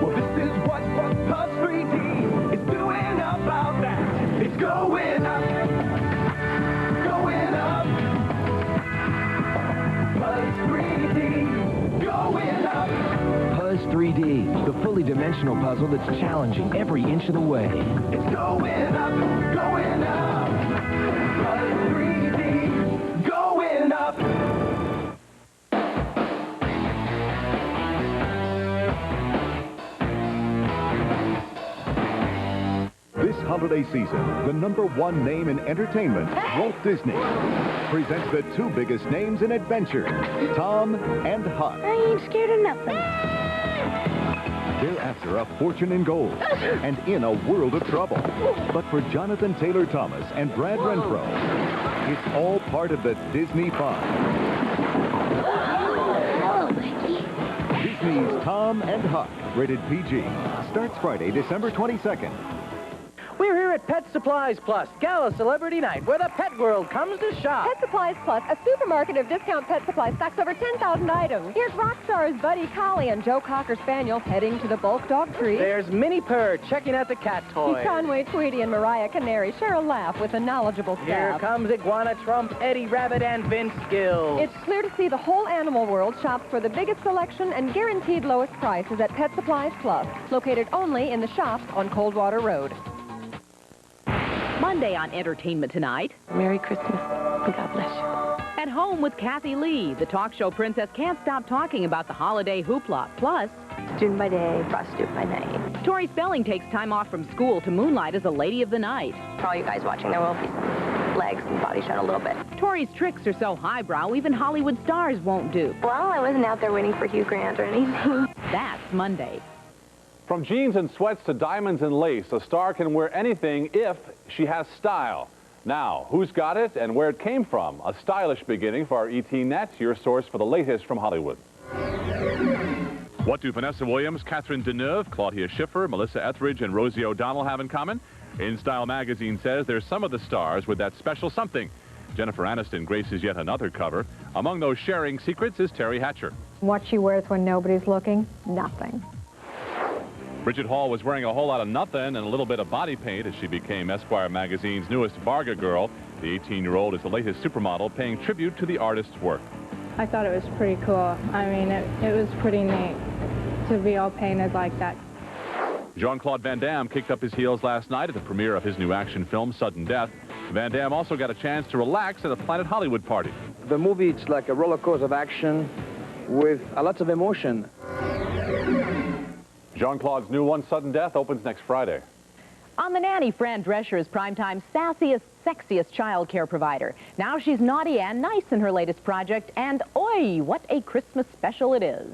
Well, this is what Puzzle 3D is doing about that. It's going up, going up. Puzzle 3D, going up.
Puzzle 3D, the fully dimensional puzzle that's challenging every inch of the way.
It's going up, going up. Puzzle 3D, going up.
This holiday season, the #1 name in entertainment, Walt Disney, presents the two biggest names in adventure, Tom and Huck.
I ain't scared of nothing.
They're after a fortune in gold and in a world of trouble. But for Jonathan Taylor Thomas and Brad Renfro, it's all part of the Disney fun. Disney's Tom and Huck, rated PG, starts Friday, December 22nd.
We're here at Pet Supplies Plus, Gala Celebrity Night, where the pet world comes to shop.
Pet Supplies Plus, a supermarket of discount pet supplies, stocks over 10,000 items. Here's rock stars Buddy Collie and Joe Cocker Spaniel heading to the bulk dog treat.
There's Minnie Purr checking out the cat toys.
Conway Tweety and Mariah Canary share a laugh with a knowledgeable staff.
Here comes Iguana Trump, Eddie Rabbit, and Vince Gill.
It's clear to see the whole animal world shops for the biggest selection and guaranteed lowest prices at Pet Supplies Plus, located only in the shops on Coldwater Road.
Monday on Entertainment Tonight.
Merry Christmas and God bless you.
At home with Kathy Lee, the talk show princess can't stop talking about the holiday hoopla. Plus,
June by day, prostitute by night.
Tori Spelling takes time off from school to moonlight as a lady of the night.
For all you guys watching, there will be some legs and body shown a little bit.
Tori's tricks are so highbrow, even Hollywood stars won't do.
Well, I wasn't out there waiting for Hugh Grant or anything.
That's Monday.
From jeans and sweats to diamonds and lace, a star can wear anything if she has style. Now, who's got it and where it came from? A stylish beginning for our ET Net, your source for the latest from Hollywood. What do Vanessa Williams, Catherine Deneuve, Claudia Schiffer, Melissa Etheridge, and Rosie O'Donnell have in common? In Style magazine says there's some of the stars with that special something. Jennifer Aniston graces yet another cover. Among those sharing secrets is Terry Hatcher.
What she wears when nobody's looking? Nothing.
Bridget Hall was wearing a whole lot of nothing and a little bit of body paint as she became Esquire magazine's newest Varga girl. The 18-year-old is the latest supermodel, paying tribute to the artist's work.
I thought it was pretty cool. I mean, it was pretty neat to be all painted like that.
Jean-Claude Van Damme kicked up his heels last night at the premiere of his new action film, Sudden Death. Van Damme also got a chance to relax at a Planet Hollywood party.
The movie, it's like a roller coaster of action with a lot of emotion.
Jean-Claude's new one, Sudden Death, opens next Friday.
On The Nanny, Fran Drescher is Primetime's sassiest, sexiest child care provider. Now she's naughty and nice in her latest project, and oi, what a Christmas special it is.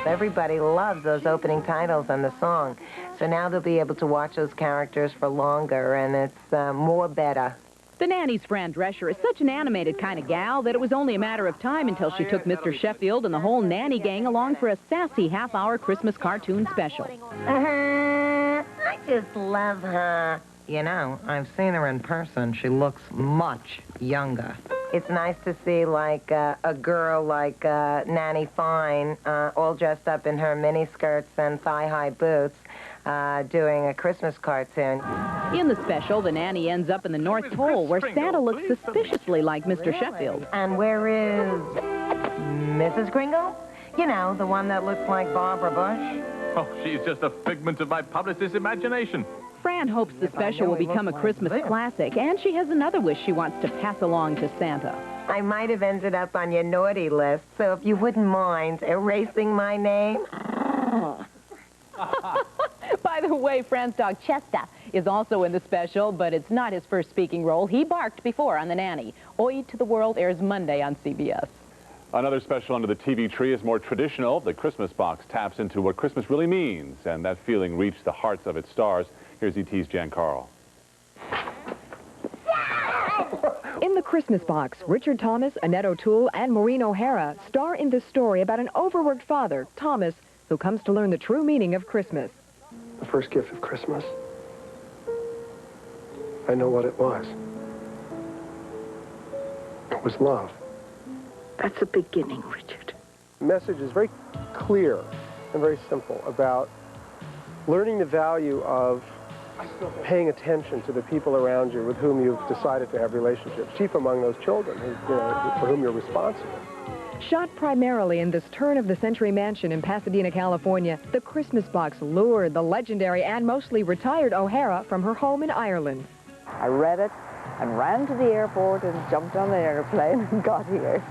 Everybody loves those opening titles and the song. So now they'll be able to watch those characters for longer, and it's more better.
The Nanny's Fran Drescher is such an animated kind of gal that it was only a matter of time until she took Mr. Sheffield and the whole nanny gang along for a sassy half-hour Christmas cartoon special.
I just love her. You know, I've seen her in person. She looks much younger. It's nice to see, like, a girl like Nanny Fine, all dressed up in her miniskirts and thigh-high boots, doing a Christmas cartoon.
In the special, the nanny ends up in the North Pole, where Santa looks suspiciously like Mr. Sheffield.
And where is Mrs. Kringle? You know, the one that looks like Barbara Bush.
Oh, she's just a figment of my publicist's imagination.
Fran hopes the special will become a Christmas classic, and she has another wish she wants to pass along to Santa.
I might have ended up on your naughty list, so if you wouldn't mind erasing my name.
By the way, Fran's dog Chester is also in the special, but it's not his first speaking role. He barked before on The Nanny. Oi to the World airs Monday on CBS.
Another special under the TV tree is more traditional. The Christmas box taps into what Christmas really means, and that feeling reached the hearts of its stars. Here's ET's Jan Carl.
In the Christmas box, Richard Thomas, Annette O'Toole, and Maureen O'Hara star in this story about an overworked father, Thomas, who comes to learn the true meaning of Christmas.
The first gift of Christmas, I know what it was. It was love.
That's a beginning, Richard.
The message is very clear and very simple about learning the value of paying attention to the people around you with whom you've decided to have relationships, chief among those children for whom you're responsible.
Shot primarily in this turn-of-the-century mansion in Pasadena, California, the Christmas box lured the legendary and mostly retired O'Hara from her home in Ireland.
I read it and ran to the airport and jumped on the airplane and got here.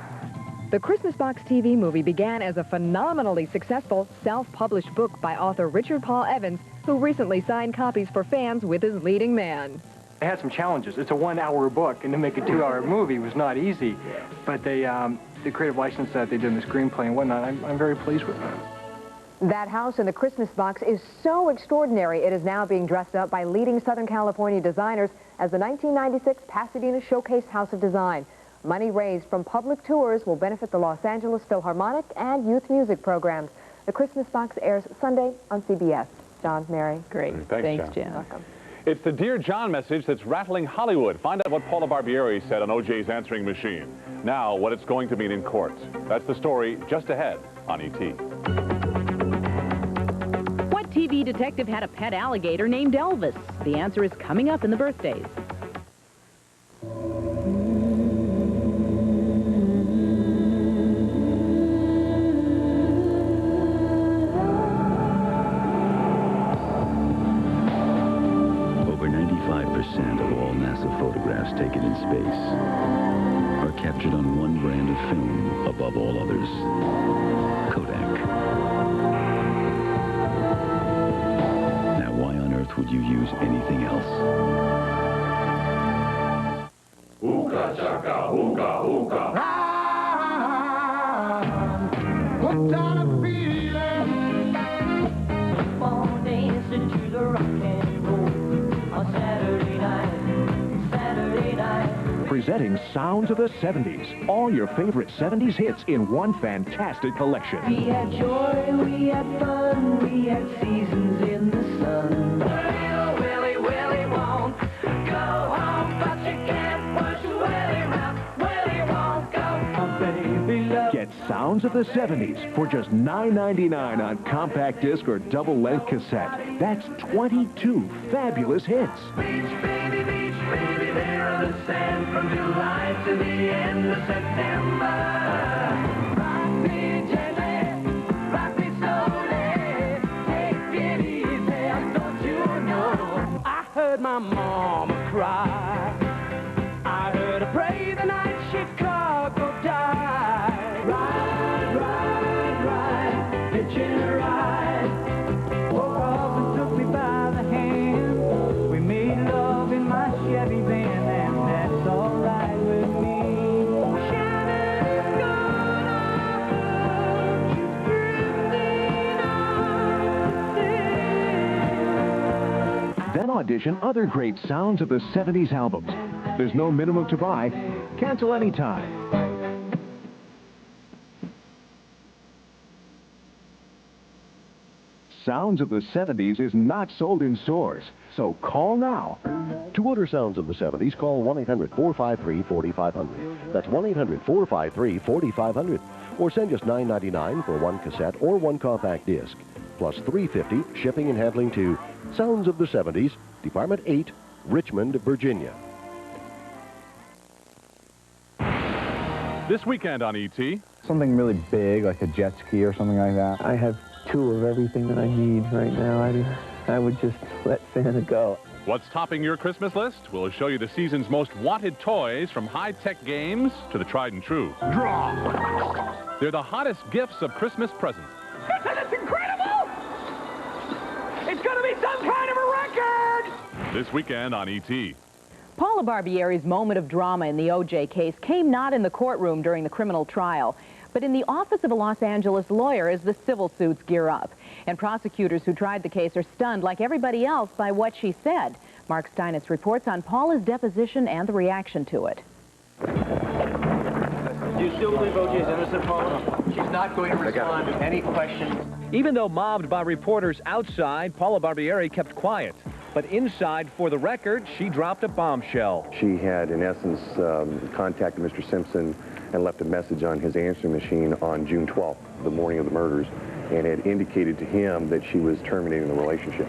The Christmas Box TV movie began as a phenomenally successful self-published book by author Richard Paul Evans, who recently signed copies for fans with his leading man.
They had some challenges. It's a 1-hour book, and to make a 2-hour movie was not easy. But they, the creative license that they did in the screenplay and whatnot, I'm very pleased with that.
That house in the Christmas box is so extraordinary, it is now being dressed up by leading Southern California designers as the 1996 Pasadena Showcase House of Design. Money raised from public tours will benefit the Los Angeles Philharmonic and youth music programs. The Christmas box airs Sunday on CBS. John, Mary.
Great.
Thanks,
Jan.
Welcome.
It's the Dear John message that's rattling Hollywood. Find out what Paula Barbieri said on O.J.'s answering machine. Now, what it's going to mean in court. That's the story just ahead on E.T.
What TV detective had a pet alligator named Elvis? The answer is coming up in the birthdays.
Over 95% of all NASA photographs taken in space are captured on one brand of film above all others, Kodak. Now, why on earth would you use anything else?
Hookah, chaka, hookah, hookah. What kind of feeling? Born dancing to the rock and roll on Saturday night.
Presenting Sounds of the 70s. All your favorite 70s hits in one fantastic collection.
We had joy, we had fun, we had seasons in the sun. Willie, Willie won't go home, but you can't push Willie round. Willie won't go home, baby love.
Get Sounds of the 70s for just $9.99 on compact disc or double-length cassette. That's 22 fabulous hits.
Beach, baby, there on the sand from July to the end of September. Rock me gently, rock me slowly, take it easy, don't you know? I heard my mama cry, I heard her pray the night Chicago died. Ride, ride, ride, hitching a ride. Woke up and took me by the hand. We made love in my Chevy van, and that's all right with me. Chevy's gonna keep drifting on.
Then audition other great Sounds of the 70s albums. There's no minimum to buy. Cancel anytime. Sounds of the 70s is not sold in stores, so call now.
To order Sounds of the 70s, call 1-800-453-4500. That's 1-800-453-4500. Or send just $9.99 for one cassette or one compact disc, plus $3.50 shipping and handling to Sounds of the 70s, Department 8, Richmond, Virginia.
This weekend on E.T.
Something really big, like a jet ski or something like that. I have 2 of everything that I need right now. I would just let Santa go.
What's topping your Christmas list? We'll show you the season's most wanted toys, from high-tech games to the tried and true. Draw! They're the hottest gifts of Christmas presents.
It's incredible! It's gonna be some kind of a record!
This weekend on E.T.
Paula Barbieri's moment of drama in the O.J. case came not in the courtroom during the criminal trial, but in the office of a Los Angeles lawyer as the civil suits gear up. And prosecutors who tried the case are stunned, like everybody else, by what she said. Mark Steinitz reports on Paula's deposition and the reaction to it.
Do you still believe O.J. is innocent, Paula? She's not going to respond to any questions.
Even though mobbed by reporters outside, Paula Barbieri kept quiet. But inside, for the record, she dropped a bombshell.
She had, in essence, contacted Mr. Simpson and left a message on his answering machine on June 12th, the morning of the murders, and had indicated to him that she was terminating the relationship.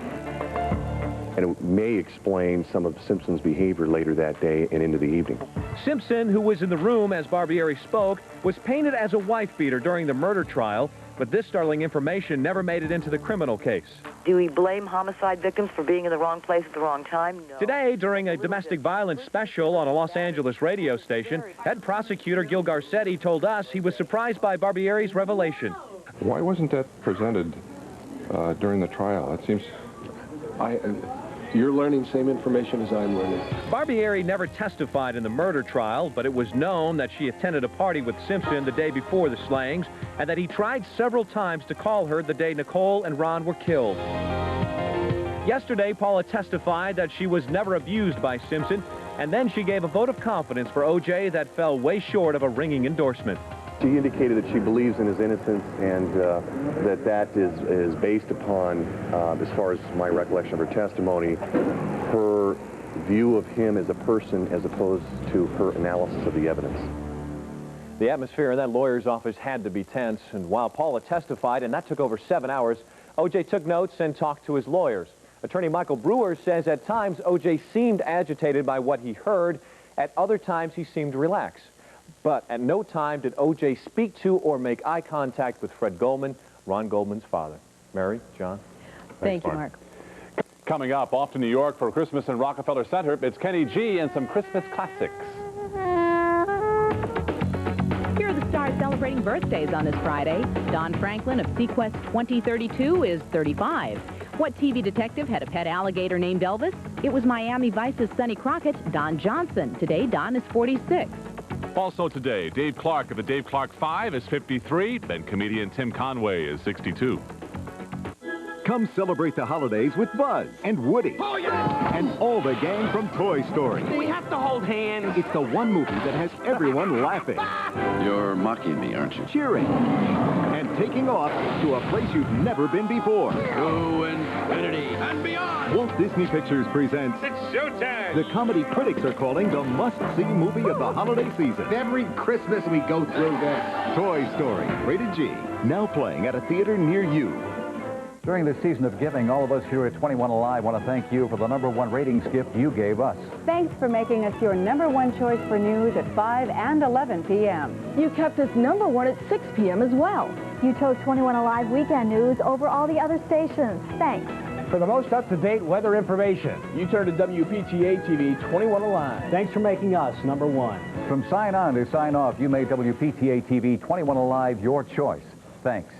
And it may explain some of Simpson's behavior later that day and into the evening.
Simpson, who was in the room as Barbieri spoke, was painted as a wife-beater during the murder trial, but this startling information never made it into the criminal case.
Do we blame homicide victims for being in the wrong place at the wrong time? No.
Today, during a domestic violence special on a Los Angeles radio station, head prosecutor Gil Garcetti told us he was surprised by Barbieri's revelation.
Why wasn't that presented during the trial? It seems...
You're learning same information as I'm learning.
Barbieri never testified in the murder trial, but it was known that she attended a party with Simpson the day before the slayings, and that he tried several times to call her the day Nicole and Ron were killed. Yesterday, Paula testified that she was never abused by Simpson, and then she gave a vote of confidence for O.J. that fell way short of a ringing endorsement.
She indicated that she believes in his innocence, and that is based upon, as far as my recollection of her testimony, her view of him as a person as opposed to her analysis of the evidence.
The atmosphere in that lawyer's office had to be tense, and while Paula testified, and that took over 7 hours, O.J. took notes and talked to his lawyers. Attorney Michael Brewer says at times O.J. seemed agitated by what he heard. At other times he seemed relaxed. But at no time did O.J. speak to or make eye contact with Fred Goldman, Ron Goldman's father. Mary, John?
Thank you, Mark.
Coming up, off to New York for Christmas in Rockefeller Center, it's Kenny G and some Christmas classics.
Here are the stars celebrating birthdays on this Friday. Don Franklin of Sequest 2032 is 35. What TV detective had a pet alligator named Elvis? It was Miami Vice's Sonny Crockett, Don Johnson. Today, Don is 46.
Also today, Dave Clark of the Dave Clark 5 is 53, and comedian Tim Conway is 62.
Come celebrate the holidays with Buzz and Woody.
Oh, yeah!
And all the gang from Toy Story.
We have to hold hands.
It's the one movie that has everyone laughing.
You're mocking me, aren't you?
Cheering. And taking off to a place you've never been before.
To infinity and beyond.
Walt Disney Pictures presents...
It's showtime.
The comedy critics are calling the must-see movie of the holiday season.
Every Christmas we go through this.
Toy Story, rated G. Now playing at a theater near you.
During this season of giving, all of us here at 21 Alive want to thank you for the #1 ratings gift you gave us.
Thanks for making us your #1 choice for news at 5 and 11 p.m.
You kept us #1 at 6 p.m. as well.
You chose 21 Alive Weekend News over all the other stations. Thanks.
For the most up-to-date weather information, you turn to WPTA TV 21 Alive. Thanks for making us #1.
From sign on to sign off, you made WPTA TV 21 Alive your choice. Thanks.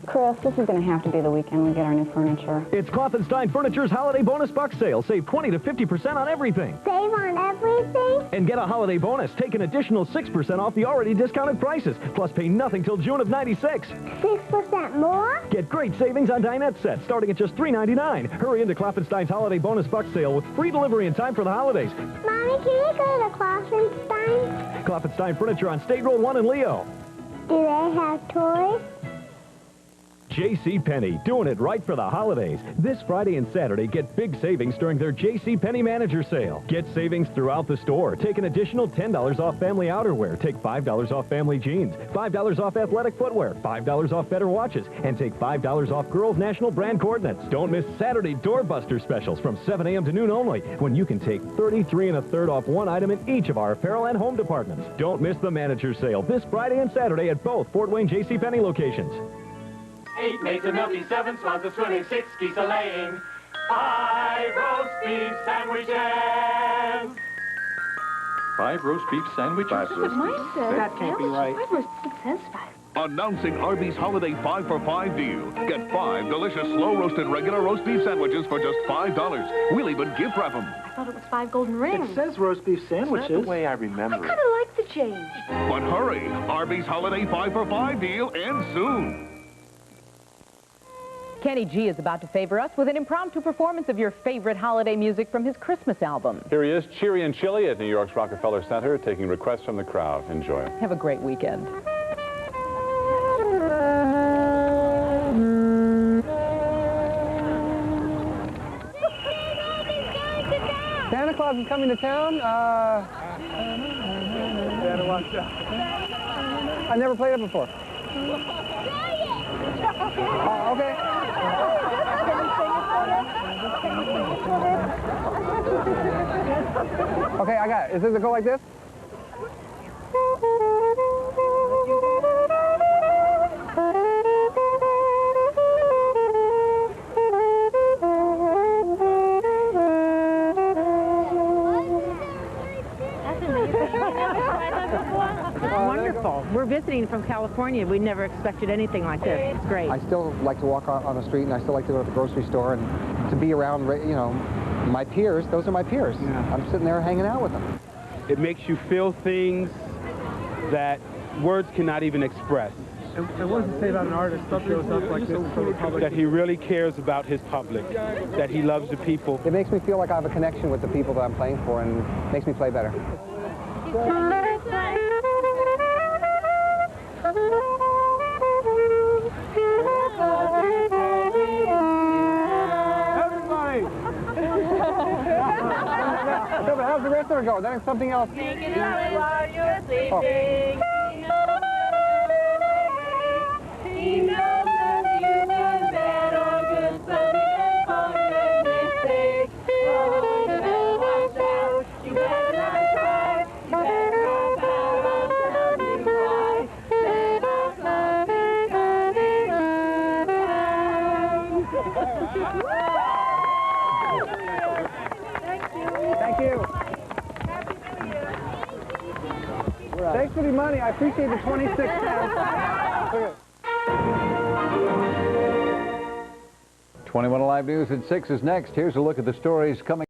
Chris, this is going to have to be the weekend we get our new furniture.
It's Klopfenstein Furniture's Holiday Bonus Buck Sale. Save 20 to 50% on everything.
Save on everything?
And get a holiday bonus. Take an additional 6% off the already discounted prices. Plus pay nothing till June of '96.
6% more?
Get great savings on dinette sets starting at just $3.99. Hurry into Klopfenstein's Holiday Bonus Buck Sale with free delivery in time for the holidays.
Mommy, can we go to Klopfenstein?
Klopfenstein Furniture on State Road 1 in Leo.
Do they have toys?
JCPenney, doing it right for the holidays. This Friday and Saturday, get big savings during their JCPenney Manager Sale. Get savings throughout the store. Take an additional $10 off family outerwear. Take $5 off family jeans, $5 off athletic footwear, $5 off better watches, and take $5 off girls' national brand coordinates. Don't miss Saturday doorbuster specials from 7 a.m. to noon only, when you can take 33 1/3 off one item in each of our apparel and home departments. Don't miss the Manager Sale this Friday and Saturday at both Fort Wayne JCPenney locations.
8 maids a milking, 7 swans a swimming, 6 geese a laying, 5 roast beef sandwiches.
5 roast beef sandwiches?
That's what mine says. That can't be right.
It says 5.
Announcing Arby's Holiday 5 for 5 deal. Get 5 delicious slow-roasted regular roast beef sandwiches for just $5. We'll even gift wrap them.
I thought it was 5 golden rings.
It says roast beef sandwiches.
That's the way I remember
I kind of like the change.
But hurry, Arby's Holiday 5 for 5 deal ends soon.
Kenny G is about to favor us with an impromptu performance of your favorite holiday music from his Christmas album.
Here he is, cheery and chilly at New York's Rockefeller Center, taking requests from the crowd. Enjoy.
Have a great weekend.
Santa Claus is coming to town. Santa, watch out. I never played it before. Okay. Okay, I got it. Does it go like this?
Wonderful. We're visiting from California. We never expected anything like this. It's great.
I still like to walk on the street, and I still like to go to the grocery store and to be around, you know, my peers. Those are my peers. Yeah. I'm sitting there hanging out with them.
It makes you feel things that words cannot even express.
And what does it say about an artist that shows up like this for the public?
That he really cares about his public, that he loves the people.
It makes me feel like I have a connection with the people that I'm playing for, and makes me play better.
Everybody!
let her go. Then it's something else.
Thinking about it while you're sleeping.
Oh.
He knows that you've been bad or good, something for goodness sake. Oh, you better watch out. You better not cry. You better drop out. I'll tell you why. Then I'll something coming around.
Thank you. Thanks for the money. I appreciate the 26 cents. Okay.
21 Alive News at 6 is next. Here's a look at the stories coming.